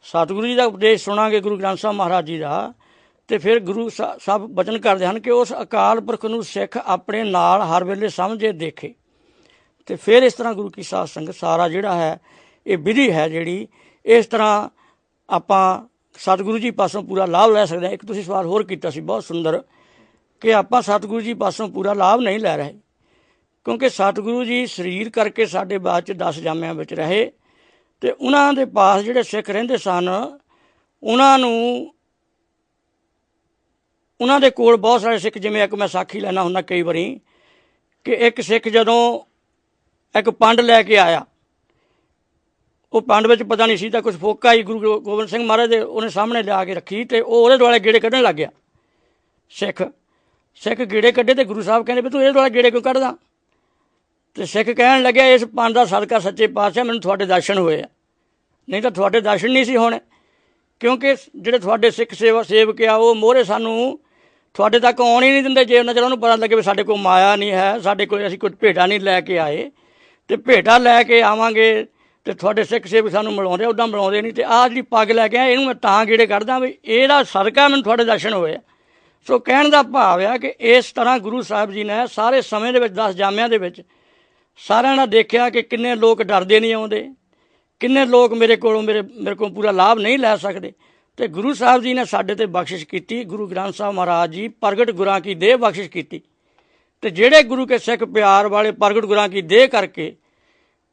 ਸਤਿਗੁਰੂ ਜੀ ਦਾ ਉਪਦੇਸ਼ ਸੁਣਾਂਗੇ, ਗੁਰੂ ਗ੍ਰੰਥ ਸਾਹਿਬ ਮਹਾਰਾਜ ਜੀ ਦਾ, ਤੇ ਫਿਰ ਗੁਰੂ ਸਾਹਿਬ ਬਚਨ ਕਰਦੇ ਹਨ ਕਿ ਉਸ ਅਕਾਲ ਪੁਰਖ ਨੂੰ ਸਿੱਖ ਆਪਣੇ ਨਾਲ ਹਰ ਵੇਲੇ ਸਮਝੇ ਦੇਖੇ। ਤੇ ਫਿਰ ਇਸ ਤਰ੍ਹਾਂ ਗੁਰੂ ਕੀ ਸਾਧ ਸੰਗਤ ਸਾਰਾ ਜਿਹੜਾ ਹੈ, ਇਹ ਵਿਧੀ ਹੈ ਜਿਹੜੀ, ਇਸ ਤਰ੍ਹਾਂ ਆਪਾਂ ਸਤਿਗੁਰੂ ਜੀ ਪਾਸੋਂ ਪੂਰਾ ਲਾਭ ਲੈ ਸਕਦੇ ਹਾਂ। ਇੱਕ ਤੁਸੀਂ ਸਵਾਲ ਹੋਰ ਕੀਤਾ ਸੀ ਬਹੁਤ ਸੁੰਦਰ, ਕਿ ਆਪਾਂ ਸਤਿਗੁਰੂ ਜੀ ਪਾਸੋਂ ਪੂਰਾ ਲਾਭ ਨਹੀਂ ਲੈ ਰਹੇ, ਕਿਉਂਕਿ ਸਤਿਗੁਰੂ ਜੀ ਸਰੀਰ ਕਰਕੇ ਸਾਡੇ ਬਾਅਦ 'ਚ 10 ਜਾਮਿਆਂ ਵਿੱਚ ਰਹੇ, ਤੇ ਉਹਨਾਂ ਦੇ ਪਾਸ ਜਿਹੜੇ ਸਿੱਖ ਰਹਿੰਦੇ ਸਨ, ਉਹਨਾਂ ਦੇ ਕੋਲ ਬਹੁਤ ਸਾਰੇ ਸਿੱਖ, ਜਿਵੇਂ ਇੱਕ ਮੈਂ ਸਾਖੀ ਲੈਣਾ ਹੁੰਦਾ ਕਈ ਵਾਰੀ, ਕਿ ਇੱਕ ਸਿੱਖ ਜਦੋਂ ਇੱਕ ਪੰਡ ਲੈ ਕੇ ਆਇਆ, ਉਹ ਪੰਡ ਵਿੱਚ ਪਤਾ ਨਹੀਂ ਸੀ ਤਾਂ ਕੁਛ ਫੋਕਾ ਹੀ ਗੁਰੂ ਗੋਬਿੰਦ ਸਿੰਘ ਮਹਾਰਾਜ ਦੇ ਉਹਨੇ ਸਾਹਮਣੇ ਲਿਆ ਕੇ ਰੱਖੀ, ਤੇ ਉਹ ਉਹਦੇ ਦੁਆਲੇ ਗੇੜੇ ਕੱਢਣ ਲੱਗ ਗਿਆ। ਸਿੱਖ ਗੇੜੇ ਕੱਢੇ, ਤੇ ਗੁਰੂ ਸਾਹਿਬ ਕਹਿੰਦੇ ਵੀ ਤੂੰ ਇਹਦੇ ਦੁਆਲੇ ਗੇੜੇ ਕਿਉਂ ਕੱਢਦਾ? ਤੇ ਸਿੱਖ ਕਹਿਣ ਲੱਗਿਆ, ਇਸ ਪੰਡ ਦਾ ਸਦਕਾ ਸੱਚੇ ਪਾਤਸ਼ਾਹ ਮੈਨੂੰ ਤੁਹਾਡੇ ਦਰਸ਼ਨ ਹੋਏ ਆ, ਨਹੀਂ ਤਾਂ ਤੁਹਾਡੇ ਦਰਸ਼ਨ ਨਹੀਂ ਸੀ ਹੋਣੇ। ਕਿਉਂਕਿ ਜਿਹੜੇ ਤੁਹਾਡੇ ਸਿੱਖ ਸੇਵਕ ਆ, ਉਹ ਮੋਹਰੇ ਸਾਨੂੰ ਤੁਹਾਡੇ ਤੱਕ ਆਉਣ ਹੀ ਨਹੀਂ ਦਿੰਦੇ ਜੇ ਉਹਨਾਂ ਚਿਰ ਉਹਨੂੰ ਪਤਾ ਲੱਗੇ ਵੀ ਸਾਡੇ ਕੋਲ ਮਾਇਆ ਨਹੀਂ ਹੈ, ਸਾਡੇ ਕੋਲ ਅਸੀਂ ਕੁਝ ਭੇਟਾ ਨਹੀਂ ਲੈ ਕੇ ਆਏ। ਤੇ ਭੇਟਾ ਲੈ ਕੇ ਆਵਾਂਗੇ ਤੇ ਤੁਹਾਡੇ ਸਿੱਖ ਸੇਵਕ ਸਾਨੂੰ ਮਿਲਾਉਂਦੇ, ਉੱਦਾਂ ਮਿਲਾਉਂਦੇ ਨਹੀਂ। ਤੇ ਆਹ ਜਿਹੜੀ ਪੱਗ ਲੈ ਕੇ ਆਇਆ ਇਹਨੂੰ ਮੈਂ ਤਾਂ ਗੇੜੇ ਕੱਢਦਾ ਵੀ ਇਹਦਾ ਸਦਕਾ ਮੈਨੂੰ ਤੁਹਾਡੇ ਦਰਸ਼ਨ ਹੋਏ। ਸੋ ਕਹਿਣ ਦਾ ਭਾਵ ਆ ਕਿ ਇਸ ਤਰ੍ਹਾਂ ਗੁਰੂ ਸਾਹਿਬ ਜੀ ਨੇ ਸਾਰੇ ਸਮੇਂ ਦੇ ਵਿੱਚ 10 ਜਾਮਿਆਂ ਦੇ ਵਿੱਚ ਸਾਰਿਆਂ ਨਾਲ ਦੇਖਿਆ ਕਿ ਕਿੰਨੇ ਲੋਕ ਡਰਦੇ ਨਹੀਂ ਆਉਂਦੇ, ਕਿੰਨੇ ਲੋਕ ਮੇਰੇ ਕੋਲ ਪੂਰਾ ਲਾਭ ਨਹੀਂ ਲੈ ਸਕਦੇ। ਤੇ ਗੁਰੂ ਸਾਹਿਬ ਜੀ ਨੇ ਸਾਡੇ ਤੇ ਬਖਸ਼ਿਸ਼ ਕੀਤੀ। ਗੁਰੂ ਗ੍ਰੰਥ ਸਾਹਿਬ ਮਹਾਰਾਜ ਜੀ ਪ੍ਰਗਟ ਗੁਰਾਂ ਕੀ ਦੇਹ ਬਖਸ਼ਿਸ਼ ਕੀਤੀ। ਤੇ ਜਿਹੜੇ ਗੁਰੂ ਕੇ ਸਿੱਖ ਪਿਆਰ ਵਾਲੇ ਪ੍ਰਗਟ ਗੁਰਾਂ ਕੀ ਦੇਹ ਕਰਕੇ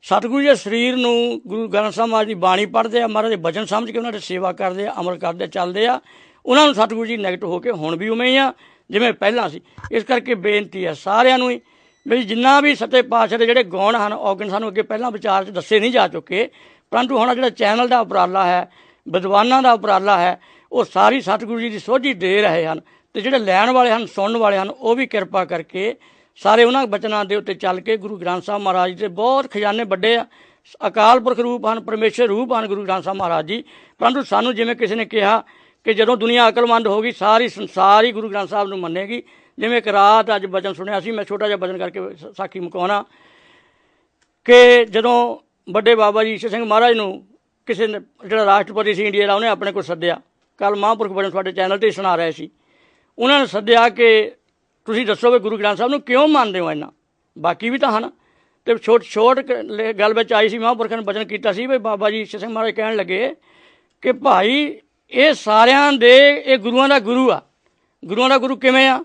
ਸਤਿਗੁਰੂ ਜੀ ਸਰੀਰ ਨੂੰ ਗੁਰੂ ਗ੍ਰੰਥ ਸਾਹਿਬ ਮਹਾਰਾਜ ਦੀ ਬਾਣੀ ਪੜ੍ਹਦੇ ਆ, ਮਹਾਰਾਜ ਦੇ ਬਚਨ ਸਮਝ ਕੇ ਉਹਨਾਂ ਦੀ ਸੇਵਾ ਕਰਦੇ ਆ, ਅਮਲ ਕਰਦੇ ਚੱਲਦੇ ਆ, ਉਹਨਾਂ ਨੂੰ ਸਤਿਗੁਰੂ ਜੀ ਨੈਗੇਟਿਵ ਹੋ ਕੇ ਹੁਣ ਵੀ ਉਵੇਂ ਹੀ ਆ ਜਿਵੇਂ ਪਹਿਲਾਂ ਸੀ। ਇਸ ਕਰਕੇ ਬੇਨਤੀ ਹੈ ਸਾਰਿਆਂ ਨੂੰ ਹੀ ਵੀ ਜਿੰਨਾ ਵੀ ਸੱਚੇ ਪਾਤਸ਼ਾਹ ਦੇ ਜਿਹੜੇ ਗੁਣ ਹਨ, ਔਗਣ ਸਾਨੂੰ ਅੱਗੇ ਪਹਿਲਾਂ ਵਿਚਾਰ 'ਚ ਦੱਸੇ ਨਹੀਂ ਜਾ ਚੁੱਕੇ, ਪਰੰਤੂ ਹੁਣ ਜਿਹੜਾ ਚੈਨਲ ਦਾ ਉਪਰਾਲਾ ਹੈ, ਵਿਦਵਾਨਾਂ ਦਾ ਉਪਰਾਲਾ ਹੈ, ਉਹ ਸਾਰੀ ਸਤਿਗੁਰੂ ਜੀ ਦੀ ਸੋਝੀ ਦੇ ਰਹੇ ਹਨ। ਤੇ ਜਿਹੜੇ ਲੈਣ ਵਾਲੇ ਹਨ, ਸੁਣਨ ਵਾਲੇ ਹਨ, ਉਹ ਵੀ ਕਿਰਪਾ ਕਰਕੇ ਸਾਰੇ ਉਹਨਾਂ ਬਚਨਾਂ ਦੇ ਉੱਤੇ ਚੱਲ ਕੇ ਗੁਰੂ ਗ੍ਰੰਥ ਸਾਹਿਬ ਮਹਾਰਾਜ ਦੇ ਬਹੁਤ ਖਜ਼ਾਨੇ ਵੱਡੇ ਆ। ਅਕਾਲ ਪੁਰਖ ਰੂਪ ਹਨ, ਪਰਮੇਸ਼ਰ ਰੂਪ ਹਨ ਗੁਰੂ ਗ੍ਰੰਥ ਸਾਹਿਬ ਮਹਾਰਾਜ ਜੀ। ਪਰੰਤੂ ਸਾਨੂੰ ਜਿਵੇਂ ਕਿਸੇ ਨੇ ਕਿਹਾ ਕਿ ਜਦੋਂ ਦੁਨੀਆ ਅਕਲਮੰਦ ਹੋ ਗਈ ਸਾਰੀ ਸੰਸਾਰ ਹੀ ਗੁਰੂ ਗ੍ਰੰਥ ਸਾਹਿਬ ਨੂੰ ਮੰਨੇਗੀ। ਜਿਵੇਂ ਇੱਕ ਰਾਤ ਅੱਜ ਬਚਨ ਸੁਣਿਆ ਸੀ, ਮੈਂ ਛੋਟਾ ਜਿਹਾ ਬਚਨ ਕਰਕੇ ਸਾਖੀ ਮੁਕਾਉਣਾ ਕਿ ਜਦੋਂ ਵੱਡੇ ਬਾਬਾ ਜੀ ਈਸ਼ਰ ਸਿੰਘ ਮਹਾਰਾਜ ਨੂੰ ਕਿਸੇ ਨੇ, ਜਿਹੜਾ ਰਾਸ਼ਟਰਪਤੀ ਸੀ ਇੰਡੀਆ ਦਾ, ਉਹਨੇ ਆਪਣੇ ਕੋਲ ਸੱਦਿਆ। ਕੱਲ੍ਹ ਮਹਾਂਪੁਰਖ ਬਚਨ ਤੁਹਾਡੇ ਚੈਨਲ 'ਤੇ ਸੁਣਾ ਰਹੇ ਸੀ। ਉਹਨਾਂ ਨੇ ਸੱਦਿਆ ਕਿ ਤੁਸੀਂ ਦੱਸੋ ਵੀ ਗੁਰੂ ਗ੍ਰੰਥ ਸਾਹਿਬ ਨੂੰ ਕਿਉਂ ਮੰਨਦੇ ਹੋ ਇੰਨਾ, ਬਾਕੀ ਵੀ ਤਾਂ ਹਨ। ਅਤੇ ਛੋਟ ਗੱਲ ਵਿੱਚ ਆਈ ਸੀ, ਮਹਾਂਪੁਰਖਾਂ ਨੇ ਬਚਨ ਕੀਤਾ ਸੀ ਵੀ ਬਾਬਾ ਜੀ ਈਸ਼ਰ ਸਿੰਘ ਮਹਾਰਾਜ ਕਹਿਣ ਲੱਗੇ ਕਿ ਭਾਈ ਇਹ ਸਾਰਿਆਂ ਦੇ ਇਹ ਗੁਰੂਆਂ ਦਾ ਗੁਰੂ ਆ। ਗੁਰੂਆਂ ਦਾ ਗੁਰੂ ਕਿਵੇਂ ਆ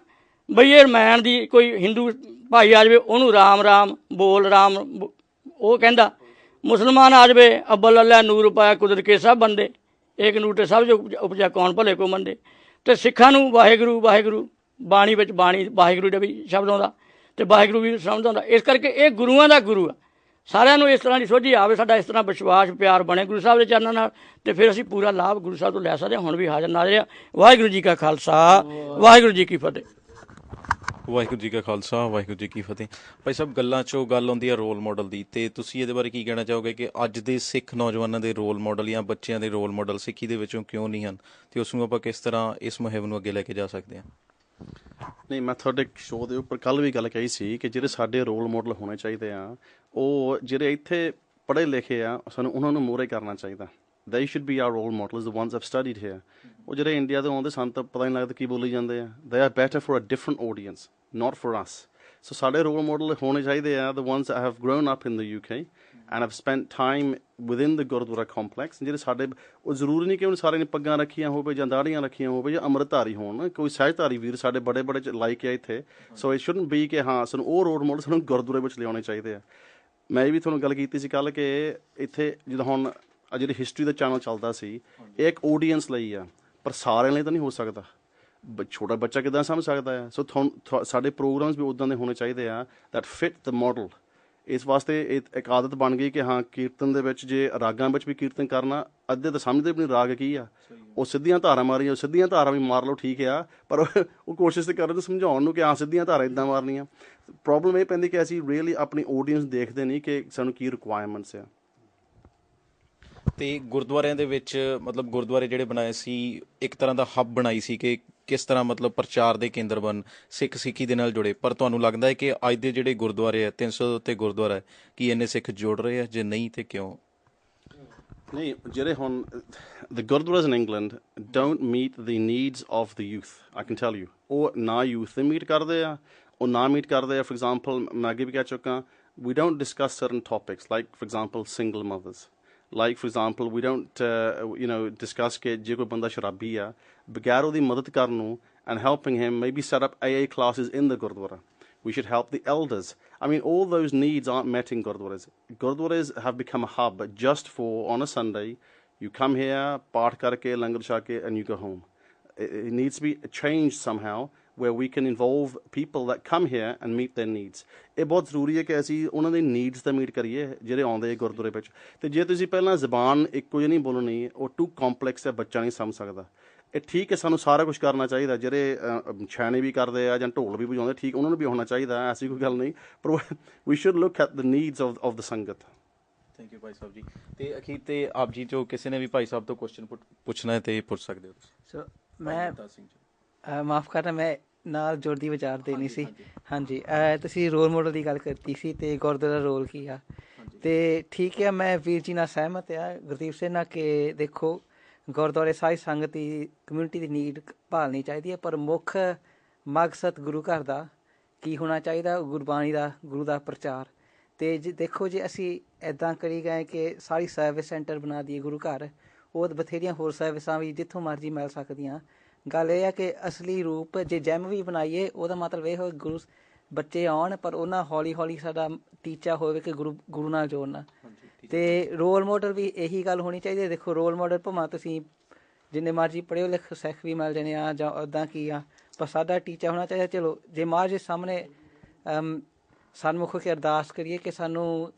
ਬਈ? ਇਹ ਰਮਾਇਣ ਦੀ ਕੋਈ ਹਿੰਦੂ ਭਾਈ ਆ ਜਾਵੇ ਉਹਨੂੰ ਰਾਮ ਰਾਮ ਬੋਲ, ਰਾਮ ਉਹ ਕਹਿੰਦਾ। ਮੁਸਲਮਾਨ ਆ ਜਾਵੇ ਅੱਬਲ ਅੱਲਾ ਨੂਰ ਪਾਇਆ ਕੁਦਰਤ ਕੇ ਸਭ ਬੰਦੇ, ਏਕ ਨੂਰ ਤੇ ਸਭ ਜੋ ਉਪਜਿਆ ਕੌਣ ਭਲੇ ਕੋ ਮੰਦੇ। ਅਤੇ ਸਿੱਖਾਂ ਨੂੰ ਵਾਹਿਗੁਰੂ ਵਾਹਿਗੁਰੂ, ਬਾਣੀ ਵਿੱਚ ਬਾਣੀ ਵਾਹਿਗੁਰੂ ਦਾ ਵੀ ਸ਼ਬਦ ਆਉਂਦਾ ਅਤੇ ਵਾਹਿਗੁਰੂ ਵੀ ਸਮਝ ਆਉਂਦਾ। ਇਸ ਕਰਕੇ ਇਹ ਗੁਰੂਆਂ ਦਾ ਗੁਰੂ ਆ। ਸਾਰਿਆਂ ਨੂੰ ਇਸ ਤਰ੍ਹਾਂ ਦੀ ਸੋਝੀ ਆਵੇ, ਸਾਡਾ ਇਸ ਤਰ੍ਹਾਂ ਵਿਸ਼ਵਾਸ ਪਿਆਰ ਬਣੇ ਗੁਰੂ ਸਾਹਿਬ ਦੇ ਚਰਨਾਂ ਨਾਲ, ਅਤੇ ਫਿਰ ਅਸੀਂ ਪੂਰਾ ਲਾਭ ਗੁਰੂ ਸਾਹਿਬ ਤੋਂ ਲੈ ਸਕਦੇ ਹਾਂ। ਹੁਣ ਵੀ ਹਾਜ਼ਰ ਨਾਜ਼ਰ ਆ। ਵਾਹਿਗੁਰੂ ਜੀ ਕਾ ਖਾਲਸਾ, ਵਾਹਿਗੁਰੂ ਜੀ ਕੀ ਫਤਿਹ। ਵਾਹਿਗੁਰੂ ਜੀ ਕਾ ਖਾਲਸਾ, ਵਾਹਿਗੁਰੂ ਜੀ ਕੀ ਫਤਿਹ। ਭਾਈ ਸਾਹਿਬ, ਗੱਲਾਂ 'ਚੋਂ ਗੱਲ ਆਉਂਦੀ ਹੈ ਰੋਲ ਮਾਡਲ ਦੀ, ਅਤੇ ਤੁਸੀਂ ਇਹਦੇ ਬਾਰੇ ਕੀ ਕਹਿਣਾ ਚਾਹੋਗੇ ਕਿ ਅੱਜ ਦੇ ਸਿੱਖ ਨੌਜਵਾਨਾਂ ਦੇ ਰੋਲ ਮਾਡਲ ਜਾਂ ਬੱਚਿਆਂ ਦੇ ਰੋਲ ਮਾਡਲ ਸਿੱਖੀ ਦੇ ਵਿੱਚੋਂ ਕਿਉਂ ਨਹੀਂ ਹਨ, ਅਤੇ ਉਸ ਨੂੰ ਆਪਾਂ ਕਿਸ ਤਰ੍ਹਾਂ ਇਸ ਮੁਹਿੰਮ ਨੂੰ ਅੱਗੇ ਲੈ ਕੇ ਜਾ ਸਕਦੇ ਹਾਂ? ਨਹੀਂ, ਮੈਂ ਤੁਹਾਡੇ ਸ਼ੋਅ ਦੇ ਉੱਪਰ ਕੱਲ੍ਹ ਵੀ ਗੱਲ ਕਹੀ ਸੀ ਕਿ ਜਿਹੜੇ ਸਾਡੇ ਰੋਲ ਮਾਡਲ ਹੋਣੇ ਚਾਹੀਦੇ ਆ, ਉਹ ਜਿਹੜੇ ਇੱਥੇ ਪੜ੍ਹੇ ਲਿਖੇ ਆ, ਸਾਨੂੰ ਉਹਨਾਂ ਨੂੰ ਮੂਹਰੇ ਕਰਨਾ ਚਾਹੀਦਾ। they should be our role models, the ones I've studied here. ਉਹ ਜਿਹੜੇ ਇੰਡੀਆ ਤੋਂ ਆਉਂਦੇ ਸਾਨੂੰ ਤਾਂ ਪਤਾ ਨਹੀਂ ਲੱਗਦਾ ਕੀ ਬੋਲੀ ਜਾਂਦੇ ਆ। they are better for a different audience, not for us. so ਸਾਡੇ ਰੋਲ ਮਾਡਲ ਹੋਣੇ ਚਾਹੀਦੇ ਆ the ones that have grown up in the UK and have spent time within the Gurdwara complex। ਜਿਹੜੇ ਸਾਡੇ, ਉਹ ਜ਼ਰੂਰੀ ਨਹੀਂ ਕਿ ਹੁਣ ਸਾਰੇ ਨੇ ਪੱਗਾਂ ਰੱਖੀਆਂ ਹੋਵੇ ਜਾਂ ਦਾੜੀਆਂ ਰੱਖੀਆਂ ਹੋਵੇ ਜਾਂ ਅੰਮ੍ਰਿਤਧਾਰੀ ਹੋਣ। ਕੋਈ ਸਹਿਜਧਾਰੀ ਵੀਰ ਸਾਡੇ ਬੜੇ ਬੜੇ ਲਾਈਕ ਆ ਇੱਥੇ। ਸੋ ਇਟ ਸ਼ੁਡਨਟ ਬੀ ਕਿ ਹਾਂ ਸਾਨੂੰ ਉਹ ਰੋਲ ਮਾਡਲ ਸਾਨੂੰ ਗੁਰਦੁਆਰੇ ਵਿੱਚ ਲਿਆਉਣੇ ਚਾਹੀਦੇ ਆ। ਮੈਂ ਵੀ ਤੁਹਾਨੂੰ ਗੱਲ ਕੀਤੀ ਸੀ ਕੱਲ੍ਹ ਕਿ ਇੱਥੇ ਜਦੋਂ ਹੁਣ ਜਿਹੜੀ ਹਿਸਟਰੀ ਦਾ ਚੈਨਲ ਚੱਲਦਾ ਸੀ, ਇਹ ਇੱਕ ਆਡੀਅנס ਲਈ ਆ, ਪਰ ਸਾਰਿਆਂ ਲਈ ਤਾਂ ਨਹੀਂ ਹੋ ਸਕਦਾ। ਛੋਟਾ ਬੱਚਾ ਕਿੱਦਾਂ ਸਮਝ ਸਕਦਾ ਹੈ? ਸੋ ਸਾਡੇ ਪ੍ਰੋਗਰਾਮਸ ਵੀ ਉੱਦਾਂ ਦੇ ਹੋਣੇ ਚਾਹੀਦੇ ਆ ਦੈਟ ਫਿਟ ਦ ਮਾਡਲ। ਇਸ ਵਾਸਤੇ ਇੱਕ ਆਦਤ ਬਣ ਗਈ ਕਿ ਹਾਂ ਕੀਰਤਨ ਦੇ ਵਿੱਚ ਜੇ ਰਾਗਾਂ ਵਿੱਚ ਵੀ ਕੀਰਤਨ ਕਰਨਾ, ਅੱਧੇ ਤਾਂ ਸਮਝਦੇ ਵੀ ਨਹੀਂ ਰਾਗ ਕੀ ਆ। ਉਹ ਸਿੱਧੀਆਂ ਧਾਰਾਂ ਮਾਰੀਆਂ, ਉਹ ਸਿੱਧੀਆਂ ਧਾਰਾਂ ਵੀ ਮਾਰ ਲਓ ਠੀਕ ਆ, ਪਰ ਉਹ ਕੋਸ਼ਿਸ਼ ਤਾਂ ਕਰਨ ਸਮਝਾਉਣ ਨੂੰ ਕਿ ਹਾਂ ਸਿੱਧੀਆਂ ਧਾਰਾਂ ਇੱਦਾਂ ਮਾਰਨੀਆਂ। ਪ੍ਰੋਬਲਮ ਇਹ ਪੈਂਦੀ ਕਿ ਅਸੀਂ ਰੀਅਲੀ ਆਪਣੀ ਆਡੀਅנס ਦੇਖਦੇ ਨਹੀਂ ਕਿ ਸਾਨੂੰ ਕੀ ਰਿਕੁਆਇਰਮੈਂਟਸ ਆ। ਅਤੇ ਗੁਰਦੁਆਰਿਆਂ ਦੇ ਵਿੱਚ ਮਤਲਬ ਗੁਰਦੁਆਰੇ ਜਿਹੜੇ ਬਣਾਏ ਸੀ, ਇੱਕ ਤਰ੍ਹਾਂ ਦਾ ਹੱਬ ਬਣਾਈ ਸੀ ਕਿ ਕਿਸ ਤਰ੍ਹਾਂ ਮਤਲਬ ਪ੍ਰਚਾਰ ਦੇ ਕੇਂਦਰ ਬਣ, ਸਿੱਖੀ ਦੇ ਨਾਲ ਜੁੜੇ। ਪਰ ਤੁਹਾਨੂੰ ਲੱਗਦਾ ਹੈ ਕਿ ਅੱਜ ਦੇ ਜਿਹੜੇ ਗੁਰਦੁਆਰੇ ਹੈ, 300 ਦੇ ਉੱਤੇ ਗੁਰਦੁਆਰਾ ਹੈ, ਕੀ ਇੰਨੇ ਸਿੱਖ ਜੁੜ ਰਹੇ ਆ? ਜੇ ਨਹੀਂ ਤੇ ਕਿਉਂ? ਨਹੀਂ, ਜਿਹੜੇ ਹੁਣ the gurdwaras in England don't meet the needs of the youth, I can tell you। ਉਹ ਨਾ youth ਦੇ ਮੀਟ ਕਰਦੇ ਆ, ਉਹ ਨਾ ਮੀਟ ਕਰਦੇ ਆ। ਫੋਰ ਐਗਜ਼ਾਮਪਲ, ਮੈਂ ਅੱਗੇ ਵੀ ਕਹਿ ਚੁੱਕਾ, we don't discuss certain topics like for example single mothers, like for example we don't discuss ਕਿ ਜੇ ਕੋਈ ਬੰਦਾ ਸ਼ਰਾਬੀ ਆ, ਬਗੈਰ ਉਹਦੀ ਮਦਦ ਕਰਨ ਨੂੰ and helping him maybe set up AA classes in the gurdwara. We should help the elders. I mean, all those needs aren't met in gurdwaras. Gurdwaras have become a hub just for, on a Sunday, you come here, paat karke, langar shake, and you go home. It needs to be changed somehow, where we can involve people that come here and meet their needs. ਇਹ ਬਹੁਤ ਜ਼ਰੂਰੀ ਹੈ ਕਿ ਅਸੀਂ ਉਹਨਾਂ ਦੇ needs ਤਾਂ meat ਕਰੀਏ ਜਿਹੜੇ ਆਉਂਦੇ ਗੁਰਦੁਆਰੇ ਵਿੱਚ। ਅਤੇ ਜੇ ਤੁਸੀਂ ਪਹਿਲਾਂ ਜ਼ਬਾਨ ਇੱਕੋ ਜਿਹੀ ਨਹੀਂ ਬੋਲਣੀ, ਉਹ ਟੂ ਕੰਪਲੈਕਸ ਹੈ, ਬੱਚਾ ਨਹੀਂ ਸਮਝ ਸਕਦਾ। ਇਹ ਠੀਕ ਹੈ, ਸਾਨੂੰ ਸਾਰਾ ਕੁਛ ਕਰਨਾ ਚਾਹੀਦਾ। ਜਿਹੜੇ ਛੈਣੇ ਵੀ ਕਰਦੇ ਆ ਜਾਂ ਢੋਲ ਵੀ ਵਜਾਉਂਦੇ, ਠੀਕ, ਉਹਨਾਂ ਨੂੰ ਵੀ ਹੋਣਾ ਚਾਹੀਦਾ, ਐਸੀ ਕੋਈ ਗੱਲ ਨਹੀਂ, ਪਰ we should look at the needs of the sangat. Thank you Bhai Sahib ji. ਅਤੇ ਅਖੀਰ 'ਤੇ ਆਪ ਜੀ ਜੋ ਕਿਸੇ ਨੇ ਵੀ ਭਾਈ ਸਾਹਿਬ ਤੋਂ ਕੁਐਸਚਨ ਪੁੱਛਣਾ ਹੈ ਅਤੇ ਪੁੱਛ ਸਕਦੇ ਹੋ ਤੁਸੀਂ। ਸੋ ਮੈਂ ਮਾਫ ਕਰਨਾ, ਮੈਂ ਨਾਲ ਜੋੜਦੀ ਵਿਚਾਰ ਦੇਣੀ ਸੀ। ਹਾਂਜੀ, ਤੁਸੀਂ ਰੋਲ ਮਾਡਲ ਦੀ ਗੱਲ ਕੀਤੀ ਸੀ ਤੇ ਗੁਰਦੁਆਰਾ ਰੋਲ ਕੀ ਆ, ਤੇ ਠੀਕ ਹੈ, ਮੈਂ ਵੀਰ ਜੀ ਨਾਲ ਸਹਿਮਤ ਆ ਗੁਰਦੀਪ ਸਿੰਘ ਨਾਲ ਕਿ ਦੇਖੋ ਗੁਰਦੁਆਰੇ ਸਾਰੀ ਸੰਗਤ ਦੀ ਕਮਿਊਨਿਟੀ ਦੀ ਨੀਡ ਭਾਲਣੀ ਚਾਹੀਦੀ ਹੈ, ਪਰ ਮੁੱਖ ਮਕਸਦ ਗੁਰੂ ਘਰ ਦਾ ਕੀ ਹੋਣਾ ਚਾਹੀਦਾ, ਗੁਰਬਾਣੀ ਦਾ, ਗੁਰੂ ਦਾ ਪ੍ਰਚਾਰ। ਅਤੇ ਜੇ ਦੇਖੋ ਜੇ ਅਸੀਂ ਇੱਦਾਂ ਕਰੀ ਗਏ ਕਿ ਸਾਰੀ ਸਰਵਿਸ ਸੈਂਟਰ ਬਣਾ ਦਈਏ ਗੁਰੂ ਘਰ, ਉਹ ਬਥੇਰੀਆਂ ਹੋਰ ਸਰਵਿਸਾਂ ਵੀ ਜਿੱਥੋਂ ਮਰਜ਼ੀ ਮਿਲ ਸਕਦੀਆਂ। ਗੱਲ ਇਹ ਹੈ ਕਿ ਅਸਲੀ ਰੂਪ ਜੇ ਜਿਮ ਵੀ ਬਣਾਈਏ, ਉਹਦਾ ਮਤਲਬ ਇਹ ਹੋਵੇ ਗੁਰੂ ਬੱਚੇ ਆਉਣ, ਪਰ ਉਹਨਾਂ ਹੌਲੀ ਹੌਲੀ ਸਾਡਾ ਟੀਚਾ ਹੋਵੇ ਕਿ ਗੁਰੂ ਨਾਲ ਜੋੜਨਾ। ਅਤੇ ਰੋਲ ਮਾਡਲ ਵੀ ਇਹੀ ਗੱਲ ਹੋਣੀ ਚਾਹੀਦੀ ਹੈ। ਦੇਖੋ ਰੋਲ ਮਾਡਲ ਭਾਵੇਂ ਤੁਸੀਂ ਜਿੰਨੇ ਮਰਜ਼ੀ ਪੜ੍ਹੇ ਲਿਖ ਸਿੱਖ ਵੀ ਮਿਲ ਜਾਣੇ ਆ ਜਾਂ ਉੱਦਾਂ ਕੀ ਆ, ਪਰ ਸਾਡਾ ਟੀਚਾ ਹੋਣਾ ਚਾਹੀਦਾ। ਚਲੋ ਜੇ ਮਹਾਰਾਜ ਦੇ ਸਾਹਮਣੇ ਸਨਮੁਖ ਹੋ ਕੇ ਅਰਦਾਸ ਕਰੀਏ ਕਿ ਸਾਨੂੰ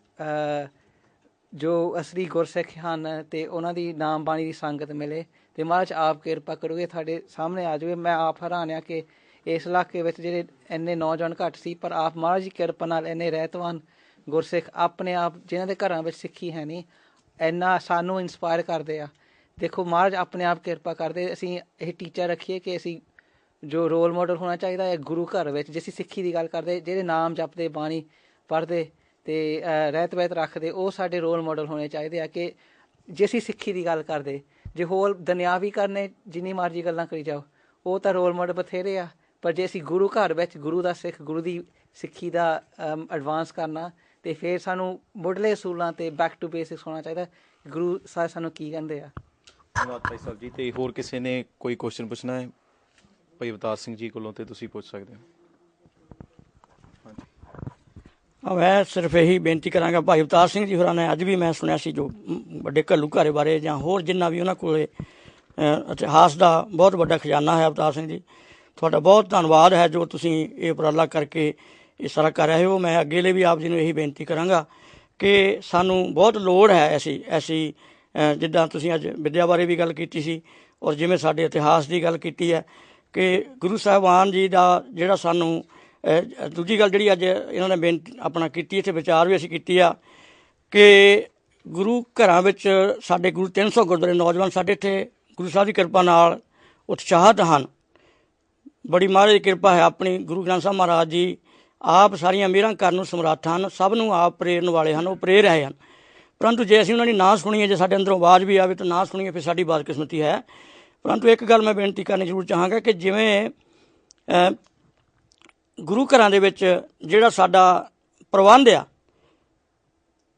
ਜੋ ਅਸਲੀ ਗੁਰਸਿੱਖ ਹਨ ਅਤੇ ਉਹਨਾਂ ਦੀ ਨਾਮ ਬਾਣੀ ਦੀ ਸੰਗਤ ਮਿਲੇ, ਅਤੇ ਮਹਾਰਾਜ ਆਪ ਕਿਰਪਾ ਕਰੋਗੇ, ਤੁਹਾਡੇ ਸਾਹਮਣੇ ਆ ਜਾਵੇ। ਮੈਂ ਆਪ ਹੈਰਾਨ ਆ ਕਿ ਇਸ ਇਲਾਕੇ ਵਿੱਚ ਜਿਹੜੇ ਇੰਨੇ ਨੌਜਵਾਨ ਘੱਟ ਸੀ, ਪਰ ਆਪ ਮਹਾਰਾਜ ਦੀ ਕਿਰਪਾ ਨਾਲ ਇੰਨੇ ਰਹਿਤਵਾਨ ਗੁਰਸਿੱਖ ਆਪਣੇ ਆਪ ਜਿਨ੍ਹਾਂ ਦੇ ਘਰਾਂ ਵਿੱਚ ਸਿੱਖੀ ਹੈ ਨਹੀਂ, ਇੰਨਾ ਸਾਨੂੰ ਇੰਸਪਾਇਰ ਕਰਦੇ ਆ। ਦੇਖੋ ਮਹਾਰਾਜ ਆਪਣੇ ਆਪ ਕਿਰਪਾ ਕਰਦੇ। ਅਸੀਂ ਇਹ ਟੀਚਾ ਰੱਖੀਏ ਕਿ ਅਸੀਂ ਜੋ ਰੋਲ ਮਾਡਲ ਹੋਣਾ ਚਾਹੀਦਾ ਹੈ ਗੁਰੂ ਘਰ ਵਿੱਚ, ਜੇ ਅਸੀਂ ਸਿੱਖੀ ਦੀ ਗੱਲ ਕਰਦੇ, ਜਿਹੜੇ ਨਾਮ ਜਪਦੇ, ਬਾਣੀ ਪੜ੍ਹਦੇ ਅਤੇ ਰਹਿਤ ਵਹਿਤ ਰੱਖਦੇ, ਉਹ ਸਾਡੇ ਰੋਲ ਮਾਡਲ ਹੋਣੇ ਚਾਹੀਦੇ ਆ। ਕਿ ਜੇ ਅਸੀਂ ਸਿੱਖੀ ਦੀ ਗੱਲ ਕਰਦੇ, ਜੇ ਹੋਰ ਦੁਨਿਆਵੀ ਕਰਨੇ ਜਿੰਨੀ ਮਰਜ਼ੀ ਗੱਲਾਂ ਕਰੀ ਜਾਓ, ਉਹ ਤਾਂ ਰੋਲ ਮਾਡਲ ਬਥੇਰੇ ਆ, ਪਰ ਜੇ ਅਸੀਂ ਗੁਰੂ ਘਰ ਵਿੱਚ ਗੁਰੂ ਦਾ ਸਿੱਖ, ਗੁਰੂ ਦੀ ਸਿੱਖੀ ਦਾ ਐਡਵਾਂਸ ਕਰਨਾ, ਅਤੇ ਫਿਰ ਸਾਨੂੰ ਮੁੱਢਲੇ ਅਸੂਲਾਂ 'ਤੇ ਬੈਕ ਟੂ ਬੇਸਿਕਸ ਹੋਣਾ ਚਾਹੀਦਾ, ਗੁਰੂ ਸਾਹਿਬ ਸਾਨੂੰ ਕੀ ਕਹਿੰਦੇ ਆ। ਧੰਨਵਾਦ ਭਾਈ ਸਾਹਿਬ ਜੀ। ਅਤੇ ਹੋਰ ਕਿਸੇ ਨੇ ਕੋਈ ਕੁਐਸਚਨ ਪੁੱਛਣਾ ਹੈ ਭਾਈ ਅਵਤਾਰ ਸਿੰਘ ਜੀ ਕੋਲੋਂ, ਤੇ ਤੁਸੀਂ ਪੁੱਛ ਸਕਦੇ ਹੋ। ਮੈਂ ਸਿਰਫ ਇਹੀ ਬੇਨਤੀ ਕਰਾਂਗਾ, ਭਾਈ ਅਵਤਾਰ ਸਿੰਘ ਜੀ ਹੋਰਾਂ ਨੇ ਅੱਜ ਵੀ ਮੈਂ ਸੁਣਿਆ ਸੀ ਜੋ ਵੱਡੇ ਘੱਲੂ ਘਾਰੇ ਬਾਰੇ ਜਾਂ ਹੋਰ ਜਿੰਨਾ ਵੀ ਉਹਨਾਂ ਕੋਲ ਇਤਿਹਾਸ ਦਾ ਬਹੁਤ ਵੱਡਾ ਖਜ਼ਾਨਾ ਹੈ। ਅਵਤਾਰ ਸਿੰਘ ਜੀ, ਤੁਹਾਡਾ ਬਹੁਤ ਧੰਨਵਾਦ ਹੈ ਜੋ ਤੁਸੀਂ ਇਹ ਉਪਰਾਲਾ ਕਰਕੇ ਇਹ ਸਾਰਾ ਕਰ ਰਹੇ ਹੋ। ਮੈਂ ਅੱਗੇ ਲਈ ਵੀ ਆਪ ਜੀ ਨੂੰ ਇਹੀ ਬੇਨਤੀ ਕਰਾਂਗਾ ਕਿ ਸਾਨੂੰ ਬਹੁਤ ਲੋੜ ਹੈ ਐਸੀ ਜਿੱਦਾਂ ਤੁਸੀਂ ਅੱਜ ਵਿੱਦਿਆ ਬਾਰੇ ਵੀ ਗੱਲ ਕੀਤੀ ਸੀ, ਔਰ ਜਿਵੇਂ ਸਾਡੇ ਇਤਿਹਾਸ ਦੀ ਗੱਲ ਕੀਤੀ ਹੈ ਕਿ ਗੁਰੂ ਸਾਹਿਬਾਨ ਜੀ ਦਾ ਜਿਹੜਾ ਸਾਨੂੰ ਦੂਜੀ ਗੱਲ ਜਿਹੜੀ ਅੱਜ ਇਹਨਾਂ ਨੇ ਬੇਨਤੀ ਆਪਣਾ ਕੀਤੀ, ਇੱਥੇ ਵਿਚਾਰ ਵੀ ਅਸੀਂ ਕੀਤੀ ਆ ਕਿ ਗੁਰੂ ਘਰਾਂ ਵਿੱਚ ਸਾਡੇ ਗੁਰੂ 300 ਗੁਰਦੁਆਰੇ ਨੌਜਵਾਨ ਸਾਡੇ ਇੱਥੇ ਗੁਰੂ ਸਾਹਿਬ ਦੀ ਕਿਰਪਾ ਨਾਲ ਉਤਸ਼ਾਹਤ ਹਨ। ਬੜੀ ਮਹਾਰਾਜ ਦੀ ਕਿਰਪਾ ਹੈ। ਆਪਣੀ ਗੁਰੂ ਗ੍ਰੰਥ ਸਾਹਿਬ ਮਹਾਰਾਜ ਜੀ ਆਪ ਸਾਰੀਆਂ ਮਿਹਰਾਂ ਕਰਨ ਨੂੰ ਸਮਰੱਥ ਹਨ, ਸਭ ਨੂੰ ਆਪ ਪ੍ਰੇਰਨ ਵਾਲੇ ਹਨ, ਉਹ ਪ੍ਰੇਰ ਰਹੇ ਹਨ। ਪਰੰਤੂ ਜੇ ਅਸੀਂ ਉਹਨਾਂ ਦੀ ਨਾ ਸੁਣੀਏ, ਜੇ ਸਾਡੇ ਅੰਦਰੋਂ ਆਵਾਜ਼ ਵੀ ਆਵੇ ਤਾਂ ਨਾ ਸੁਣੀਏ, ਫਿਰ ਸਾਡੀ ਬਦਕਿਸਮਤੀ ਹੈ। ਪਰੰਤੂ ਇੱਕ ਗੱਲ ਮੈਂ ਬੇਨਤੀ ਕਰਨੀ ਜ਼ਰੂਰ ਚਾਹਾਂਗਾ ਕਿ ਜਿਵੇਂ ਗੁਰੂ ਘਰਾਂ ਦੇ ਵਿੱਚ ਜਿਹੜਾ ਸਾਡਾ ਪ੍ਰਬੰਧ ਆ,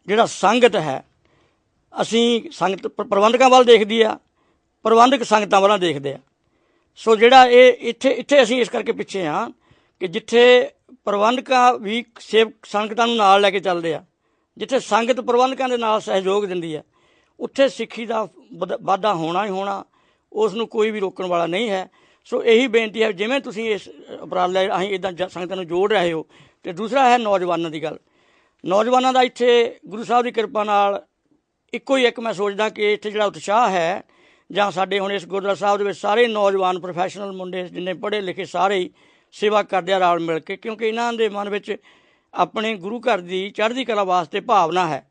ਜਿਹੜਾ ਸੰਗਤ ਹੈ, ਅਸੀਂ ਸੰਗਤ ਪ੍ਰਬੰਧਕਾਂ ਵੱਲ ਦੇਖਦੀ ਆ, ਪ੍ਰਬੰਧਕ ਸੰਗਤਾਂ ਵੱਲ ਦੇਖਦੇ ਆ। ਸੋ ਜਿਹੜਾ ਇਹ ਇੱਥੇ ਅਸੀਂ ਇਸ ਕਰਕੇ ਪਿੱਛੇ ਹਾਂ ਕਿ ਜਿੱਥੇ ਪ੍ਰਬੰਧਕਾਂ ਵੀ ਸੰਗਤਾਂ ਨੂੰ ਨਾਲ ਲੈ ਕੇ ਚੱਲਦੇ ਆ, ਜਿੱਥੇ ਸੰਗਤ ਪ੍ਰਬੰਧਕਾਂ ਦੇ ਨਾਲ ਸਹਿਯੋਗ ਦਿੰਦੀ ਹੈ, ਉੱਥੇ ਸਿੱਖੀ ਦਾ ਵਾਧਾ ਹੋਣਾ ਹੀ ਹੋਣਾ, ਉਸ ਨੂੰ ਕੋਈ ਵੀ ਰੋਕਣ ਵਾਲਾ ਨਹੀਂ ਹੈ। ਸੋ ਇਹੀ ਬੇਨਤੀ ਹੈ, ਜਿਵੇਂ ਤੁਸੀਂ ਇਸ ਉਪਰਾਲੇ ਅਸੀਂ ਇੱਦਾਂ ਸੰਗਤਾਂ ਨੂੰ ਜੋੜ ਰਹੇ ਹੋ। ਅਤੇ ਦੂਸਰਾ ਹੈ ਨੌਜਵਾਨਾਂ ਦੀ ਗੱਲ। ਨੌਜਵਾਨਾਂ ਦਾ ਇੱਥੇ ਗੁਰੂ ਸਾਹਿਬ ਦੀ ਕਿਰਪਾ ਨਾਲ ਇੱਕੋ ਹੀ ਇੱਕ ਮੈਂ ਸੋਚਦਾ ਕਿ ਇੱਥੇ ਜਿਹੜਾ ਉਤਸ਼ਾਹ ਹੈ, ਜਾਂ ਸਾਡੇ ਹੁਣ ਇਸ ਗੁਰਦੁਆਰਾ ਸਾਹਿਬ ਦੇ ਵਿੱਚ ਸਾਰੇ ਨੌਜਵਾਨ ਪ੍ਰੋਫੈਸ਼ਨਲ ਮੁੰਡੇ ਜਿੰਨੇ ਪੜ੍ਹੇ ਲਿਖੇ ਸਾਰੇ ਹੀ ਸੇਵਾ ਕਰਦੇ ਆ ਰਲ ਮਿਲ ਕੇ, ਕਿਉਂਕਿ ਇਹਨਾਂ ਦੇ ਮਨ ਵਿੱਚ ਆਪਣੇ ਗੁਰੂ ਘਰ ਦੀ ਚੜ੍ਹਦੀ ਕਲਾ ਵਾਸਤੇ ਭਾਵਨਾ ਹੈ।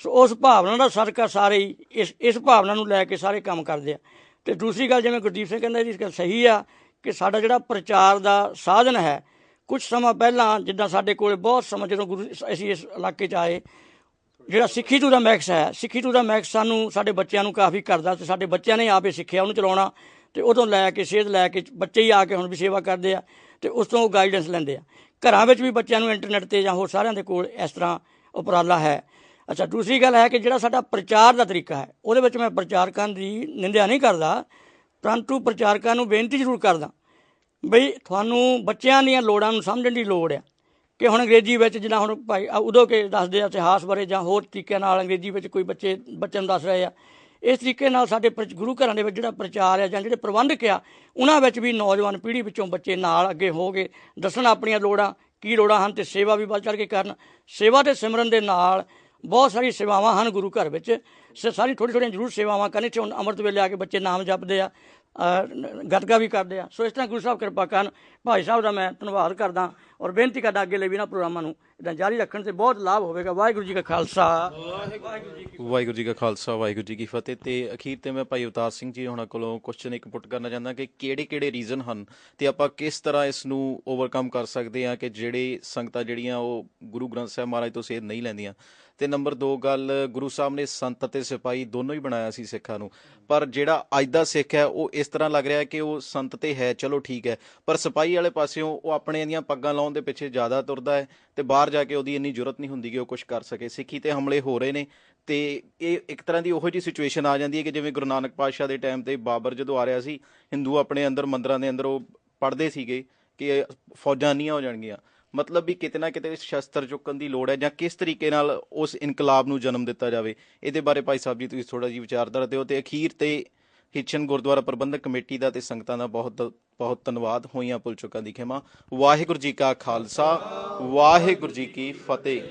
ਸੋ ਉਸ ਭਾਵਨਾ ਦਾ ਸਦਕਾ ਸਾਰੇ ਹੀ ਇਸ ਭਾਵਨਾ ਨੂੰ ਲੈ ਕੇ ਸਾਰੇ ਕੰਮ ਕਰਦੇ ਆ। ਅਤੇ ਦੂਸਰੀ ਗੱਲ, ਜਿਵੇਂ ਗੁਰਦੀਪ ਸਿੰਘ ਕਹਿੰਦਾ, ਇਹਦੀ ਗੱਲ ਸਹੀ ਆ ਕਿ ਸਾਡਾ ਜਿਹੜਾ ਪ੍ਰਚਾਰ ਦਾ ਸਾਧਨ ਹੈ, ਕੁਛ ਸਮਾਂ ਪਹਿਲਾਂ ਜਿੱਦਾਂ ਸਾਡੇ ਕੋਲ ਬਹੁਤ ਸਮਾਂ ਜਦੋਂ ਅਸੀਂ ਇਸ ਇਲਾਕੇ 'ਚ ਆਏ, ਜਿਹੜਾ ਸਿੱਖੀ ਟੂ ਦਾ ਮੈਕਸ ਹੈ, ਸਿੱਖੀ ਟੂ ਦਾ ਮੈਕਸ ਸਾਨੂੰ ਸਾਡੇ ਬੱਚਿਆਂ ਨੂੰ ਕਾਫੀ ਕਰਦਾ, ਅਤੇ ਸਾਡੇ ਬੱਚਿਆਂ ਨੇ ਆਪ ਇਹ ਸਿੱਖਿਆ ਉਹਨੂੰ ਚਲਾਉਣਾ, ਅਤੇ ਉਦੋਂ ਲੈ ਕੇ ਸੇਧ ਲੈ ਕੇ ਬੱਚੇ ਹੀ ਆ ਕੇ ਹੁਣ ਵੀ ਸੇਵਾ ਕਰਦੇ ਆ, ਅਤੇ ਉਸ ਤੋਂ ਉਹ ਗਾਈਡੈਂਸ ਲੈਂਦੇ ਆ। ਘਰਾਂ ਵਿੱਚ ਵੀ ਬੱਚਿਆਂ ਨੂੰ ਇੰਟਰਨੈਟ 'ਤੇ ਜਾਂ ਹੋਰ ਸਾਰਿਆਂ ਦੇ ਕੋਲ ਇਸ ਤਰ੍ਹਾਂ ਉਪਰਾਲਾ ਹੈ। ਅੱਛਾ, ਦੂਸਰੀ ਗੱਲ ਹੈ ਕਿ ਜਿਹੜਾ ਸਾਡਾ ਪ੍ਰਚਾਰ ਦਾ ਤਰੀਕਾ ਹੈ, ਉਹਦੇ ਵਿੱਚ ਮੈਂ ਪ੍ਰਚਾਰਕਾਂ ਦੀ ਨਿੰਦਿਆ ਨਹੀਂ ਕਰਦਾ, ਪਰੰਤੂ ਪ੍ਰਚਾਰਕਾਂ ਨੂੰ ਬੇਨਤੀ ਜ਼ਰੂਰ ਕਰਦਾ ਬਈ ਤੁਹਾਨੂੰ ਬੱਚਿਆਂ ਦੀਆਂ ਲੋੜਾਂ ਨੂੰ ਸਮਝਣ ਦੀ ਲੋੜ ਆ। ਕਿ ਹੁਣ ਅੰਗਰੇਜ਼ੀ ਵਿੱਚ ਜਿੱਦਾਂ ਹੁਣ ਭਾਈ ਉਦੋਂ ਕੇ ਦੱਸਦੇ ਆ ਇਤਿਹਾਸ ਬਾਰੇ, ਜਾਂ ਹੋਰ ਤਰੀਕਿਆਂ ਨਾਲ ਅੰਗਰੇਜ਼ੀ ਵਿੱਚ ਕੋਈ ਬੱਚਿਆਂ ਨੂੰ ਦੱਸ ਰਹੇ ਆ, ਇਸ ਤਰੀਕੇ ਨਾਲ ਸਾਡੇ ਗੁਰੂ ਘਰਾਂ ਦੇ ਵਿੱਚ ਜਿਹੜਾ ਪ੍ਰਚਾਰ ਆ ਜਾਂ ਜਿਹੜੇ ਪ੍ਰਬੰਧਕ ਆ, ਉਹਨਾਂ ਵਿੱਚ ਵੀ ਨੌਜਵਾਨ ਪੀੜ੍ਹੀ ਵਿੱਚੋਂ ਬੱਚੇ ਨਾਲ ਅੱਗੇ ਹੋ ਕੇ ਦੱਸਣ ਆਪਣੀਆਂ ਲੋੜਾਂ ਕੀ ਲੋੜਾਂ ਹਨ, ਅਤੇ ਸੇਵਾ ਵੀ ਵੱਧ ਚੜ੍ਹ ਕੇ ਕਰਨ। ਸੇਵਾ ਅਤੇ ਸਿਮਰਨ ਦੇ ਨਾਲ ਬਹੁਤ ਸਾਰੀਆਂ ਸੇਵਾਵਾਂ ਹਨ ਗੁਰੂ ਘਰ ਵਿੱਚ, ਸਾਰੀ ਥੋੜ੍ਹੀਆਂ ਜ਼ਰੂਰ ਸੇਵਾਵਾਂ ਕਰਨ। ਇੱਥੇ ਹੁਣ ਅੰਮ੍ਰਿਤ ਵੇਲੇ ਆ ਕੇ ਬੱਚੇ ਨਾਮ ਜਪਦੇ ਆ, ਗੱਤਕਾ ਵੀ ਕਰਦੇ ਆ। ਸੋ ਇਸ ਤਰ੍ਹਾਂ ਗੁਰੂ ਸਾਹਿਬ ਕਿਰਪਾ ਕਰਨ। ਭਾਈ ਸਾਹਿਬ ਦਾ ਮੈਂ ਧੰਨਵਾਦ ਕਰਦਾ, ਔਰ ਬੇਨਤੀ ਕਰਦਾ ਅੱਗੇ ਲਈ ਵੀ ਨਾ ਪ੍ਰੋਗਰਾਮਾਂ ਨੂੰ ਇਦਾਂ ਜਾਰੀ ਰੱਖਣ ਤੇ ਬਹੁਤ ਲਾਭ ਹੋਵੇਗਾ। ਵਾਹਿਗੁਰੂ ਜੀ ਕਾ ਖਾਲਸਾ, ਵਾਹਿਗੁਰੂ ਜੀ ਕਾ ਖਾਲਸਾ, ਵਾਹਿਗੁਰੂ ਜੀ ਕੀ ਫਤਿਹ। ਤੇ ਅਖੀਰ ਤੇ ਮੈਂ ਭਾਈ ਅਵਤਾਰ ਸਿੰਘ ਜੀ ਹੋਣਾ ਕੋਲੋਂ ਕੁਐਸਚਨ ਇੱਕ ਪੁੱਟ ਕਰਨਾ ਚਾਹੁੰਦਾ ਕਿ ਕਿਹੜੇ ਰੀਜ਼ਨ ਹਨ ਤੇ ਆਪਾਂ ਕਿਸ ਤਰ੍ਹਾਂ ਇਸ ਨੂੰ ਓਵਰਕਮ ਕਰ ਸਕਦੇ ਹਾਂ ਕਿ ਜਿਹੜੇ ਸੰਗਤਾਂ ਜਿਹੜੀਆਂ ਉਹ ਗੁਰੂ ਗ੍ਰੰਥ ਸਾਹਿਬ ਮਹਾਰਾਜ ਤੋਂ ਸੇਧ ਨਹੀਂ ਲੈਂਦੀਆਂ। ਤੇ ਨੰਬਰ 2 ਗੱਲ, ਗੁਰੂ ਸਾਹਿਬ ਨੇ ਸੰਤ ਅਤੇ ਸਿਪਾਹੀ ਦੋਨੋਂ ਹੀ ਬਣਾਇਆ ਸੀ ਸਿੱਖਾਂ ਨੂੰ, ਪਰ ਜਿਹੜਾ ਅੱਜ ਦਾ ਸਿੱਖ ਹੈ ਉਹ ਇਸ ਤਰ੍ਹਾਂ ਲੱਗ ਰਿਹਾ ਕਿ ਉਹ ਸੰਤ ਤੇ ਹੈ, ਚਲੋ ਠੀਕ ਹੈ, ਪਰ ਸਿਪਾਹੀ ਵਾਲੇ ਪਾਸਿਓਂ ਉਹ ਆਪਣੇ ਦੀਆਂ ਪੱਗਾਂ ਲਾਉਣ ਦੇ ਪਿੱਛੇ ਜ਼ਿਆਦਾ ਤੁਰਦਾ ਹੈ ਤੇ ਬਾਹਰ ਜਾ ਕੇ ਉਹਦੀ ਇੰਨੀ ਜ਼ਰੂਰਤ ਨਹੀਂ ਹੁੰਦੀ ਕਿ ਉਹ ਕੁਝ ਕਰ ਸਕੇ। ਸਿੱਖੀ ਤੇ ਹਮਲੇ ਹੋ ਰਹੇ ਨੇ ਤੇ ਇਹ ਇੱਕ ਤਰ੍ਹਾਂ ਦੀ ਉਹੋ ਜਿਹੀ ਸਿਚੁਏਸ਼ਨ ਆ ਜਾਂਦੀ ਹੈ ਕਿ ਜਿਵੇਂ ਗੁਰੂ ਨਾਨਕ ਪਾਤਸ਼ਾਹ ਦੇ ਟਾਈਮ ਤੇ ਬਾਬਰ ਜਦੋਂ ਆ ਰਿਹਾ ਸੀ, ਹਿੰਦੂ ਆਪਣੇ ਅੰਦਰ ਮੰਦਰਾਂ ਦੇ ਅੰਦਰ ਉਹ ਪੜ੍ਹਦੇ ਸੀਗੇ ਕਿ ਫੌਜਾਂ ਨਹੀਂ ਹੋ ਜਾਣਗੀਆਂ, ਮਤਲਬ ਵੀ ਕਿਤੇ ਨਾ ਕਿਤੇ ਸ਼ਸਤਰ ਚੁੱਕਣ ਦੀ ਲੋੜ ਹੈ ਜਾਂ ਕਿਸ ਤਰੀਕੇ ਨਾਲ ਉਸ ਇਨਕਲਾਬ ਨੂੰ ਜਨਮ ਦਿੱਤਾ ਜਾਵੇ। ਇਹਦੇ ਬਾਰੇ ਭਾਈ ਸਾਹਿਬ ਜੀ ਤੁਸੀਂ ਥੋੜਾ ਜਿਹੀ ਵਿਚਾਰਧਾਰਾ ਦਿਓ। ਤੇ ਅਖੀਰ ਤੇ ਹਿੱਛਨ ਗੁਰਦੁਆਰਾ ਪ੍ਰਬੰਧਕ ਕਮੇਟੀ ਦਾ ਤੇ ਸੰਗਤਾਂ ਦਾ ਬਹੁਤ ਬਹੁਤ ਧੰਨਵਾਦ। ਹੋਈਆਂ ਭੁੱਲ ਚੁੱਕਾਂ ਦੀ ਖਿਮਾ। ਵਾਹਿਗੁਰੂ ਜੀ ਕਾ ਖਾਲਸਾ, ਵਾਹਿਗੁਰੂ ਜੀ ਕੀ ਫਤਿਹ।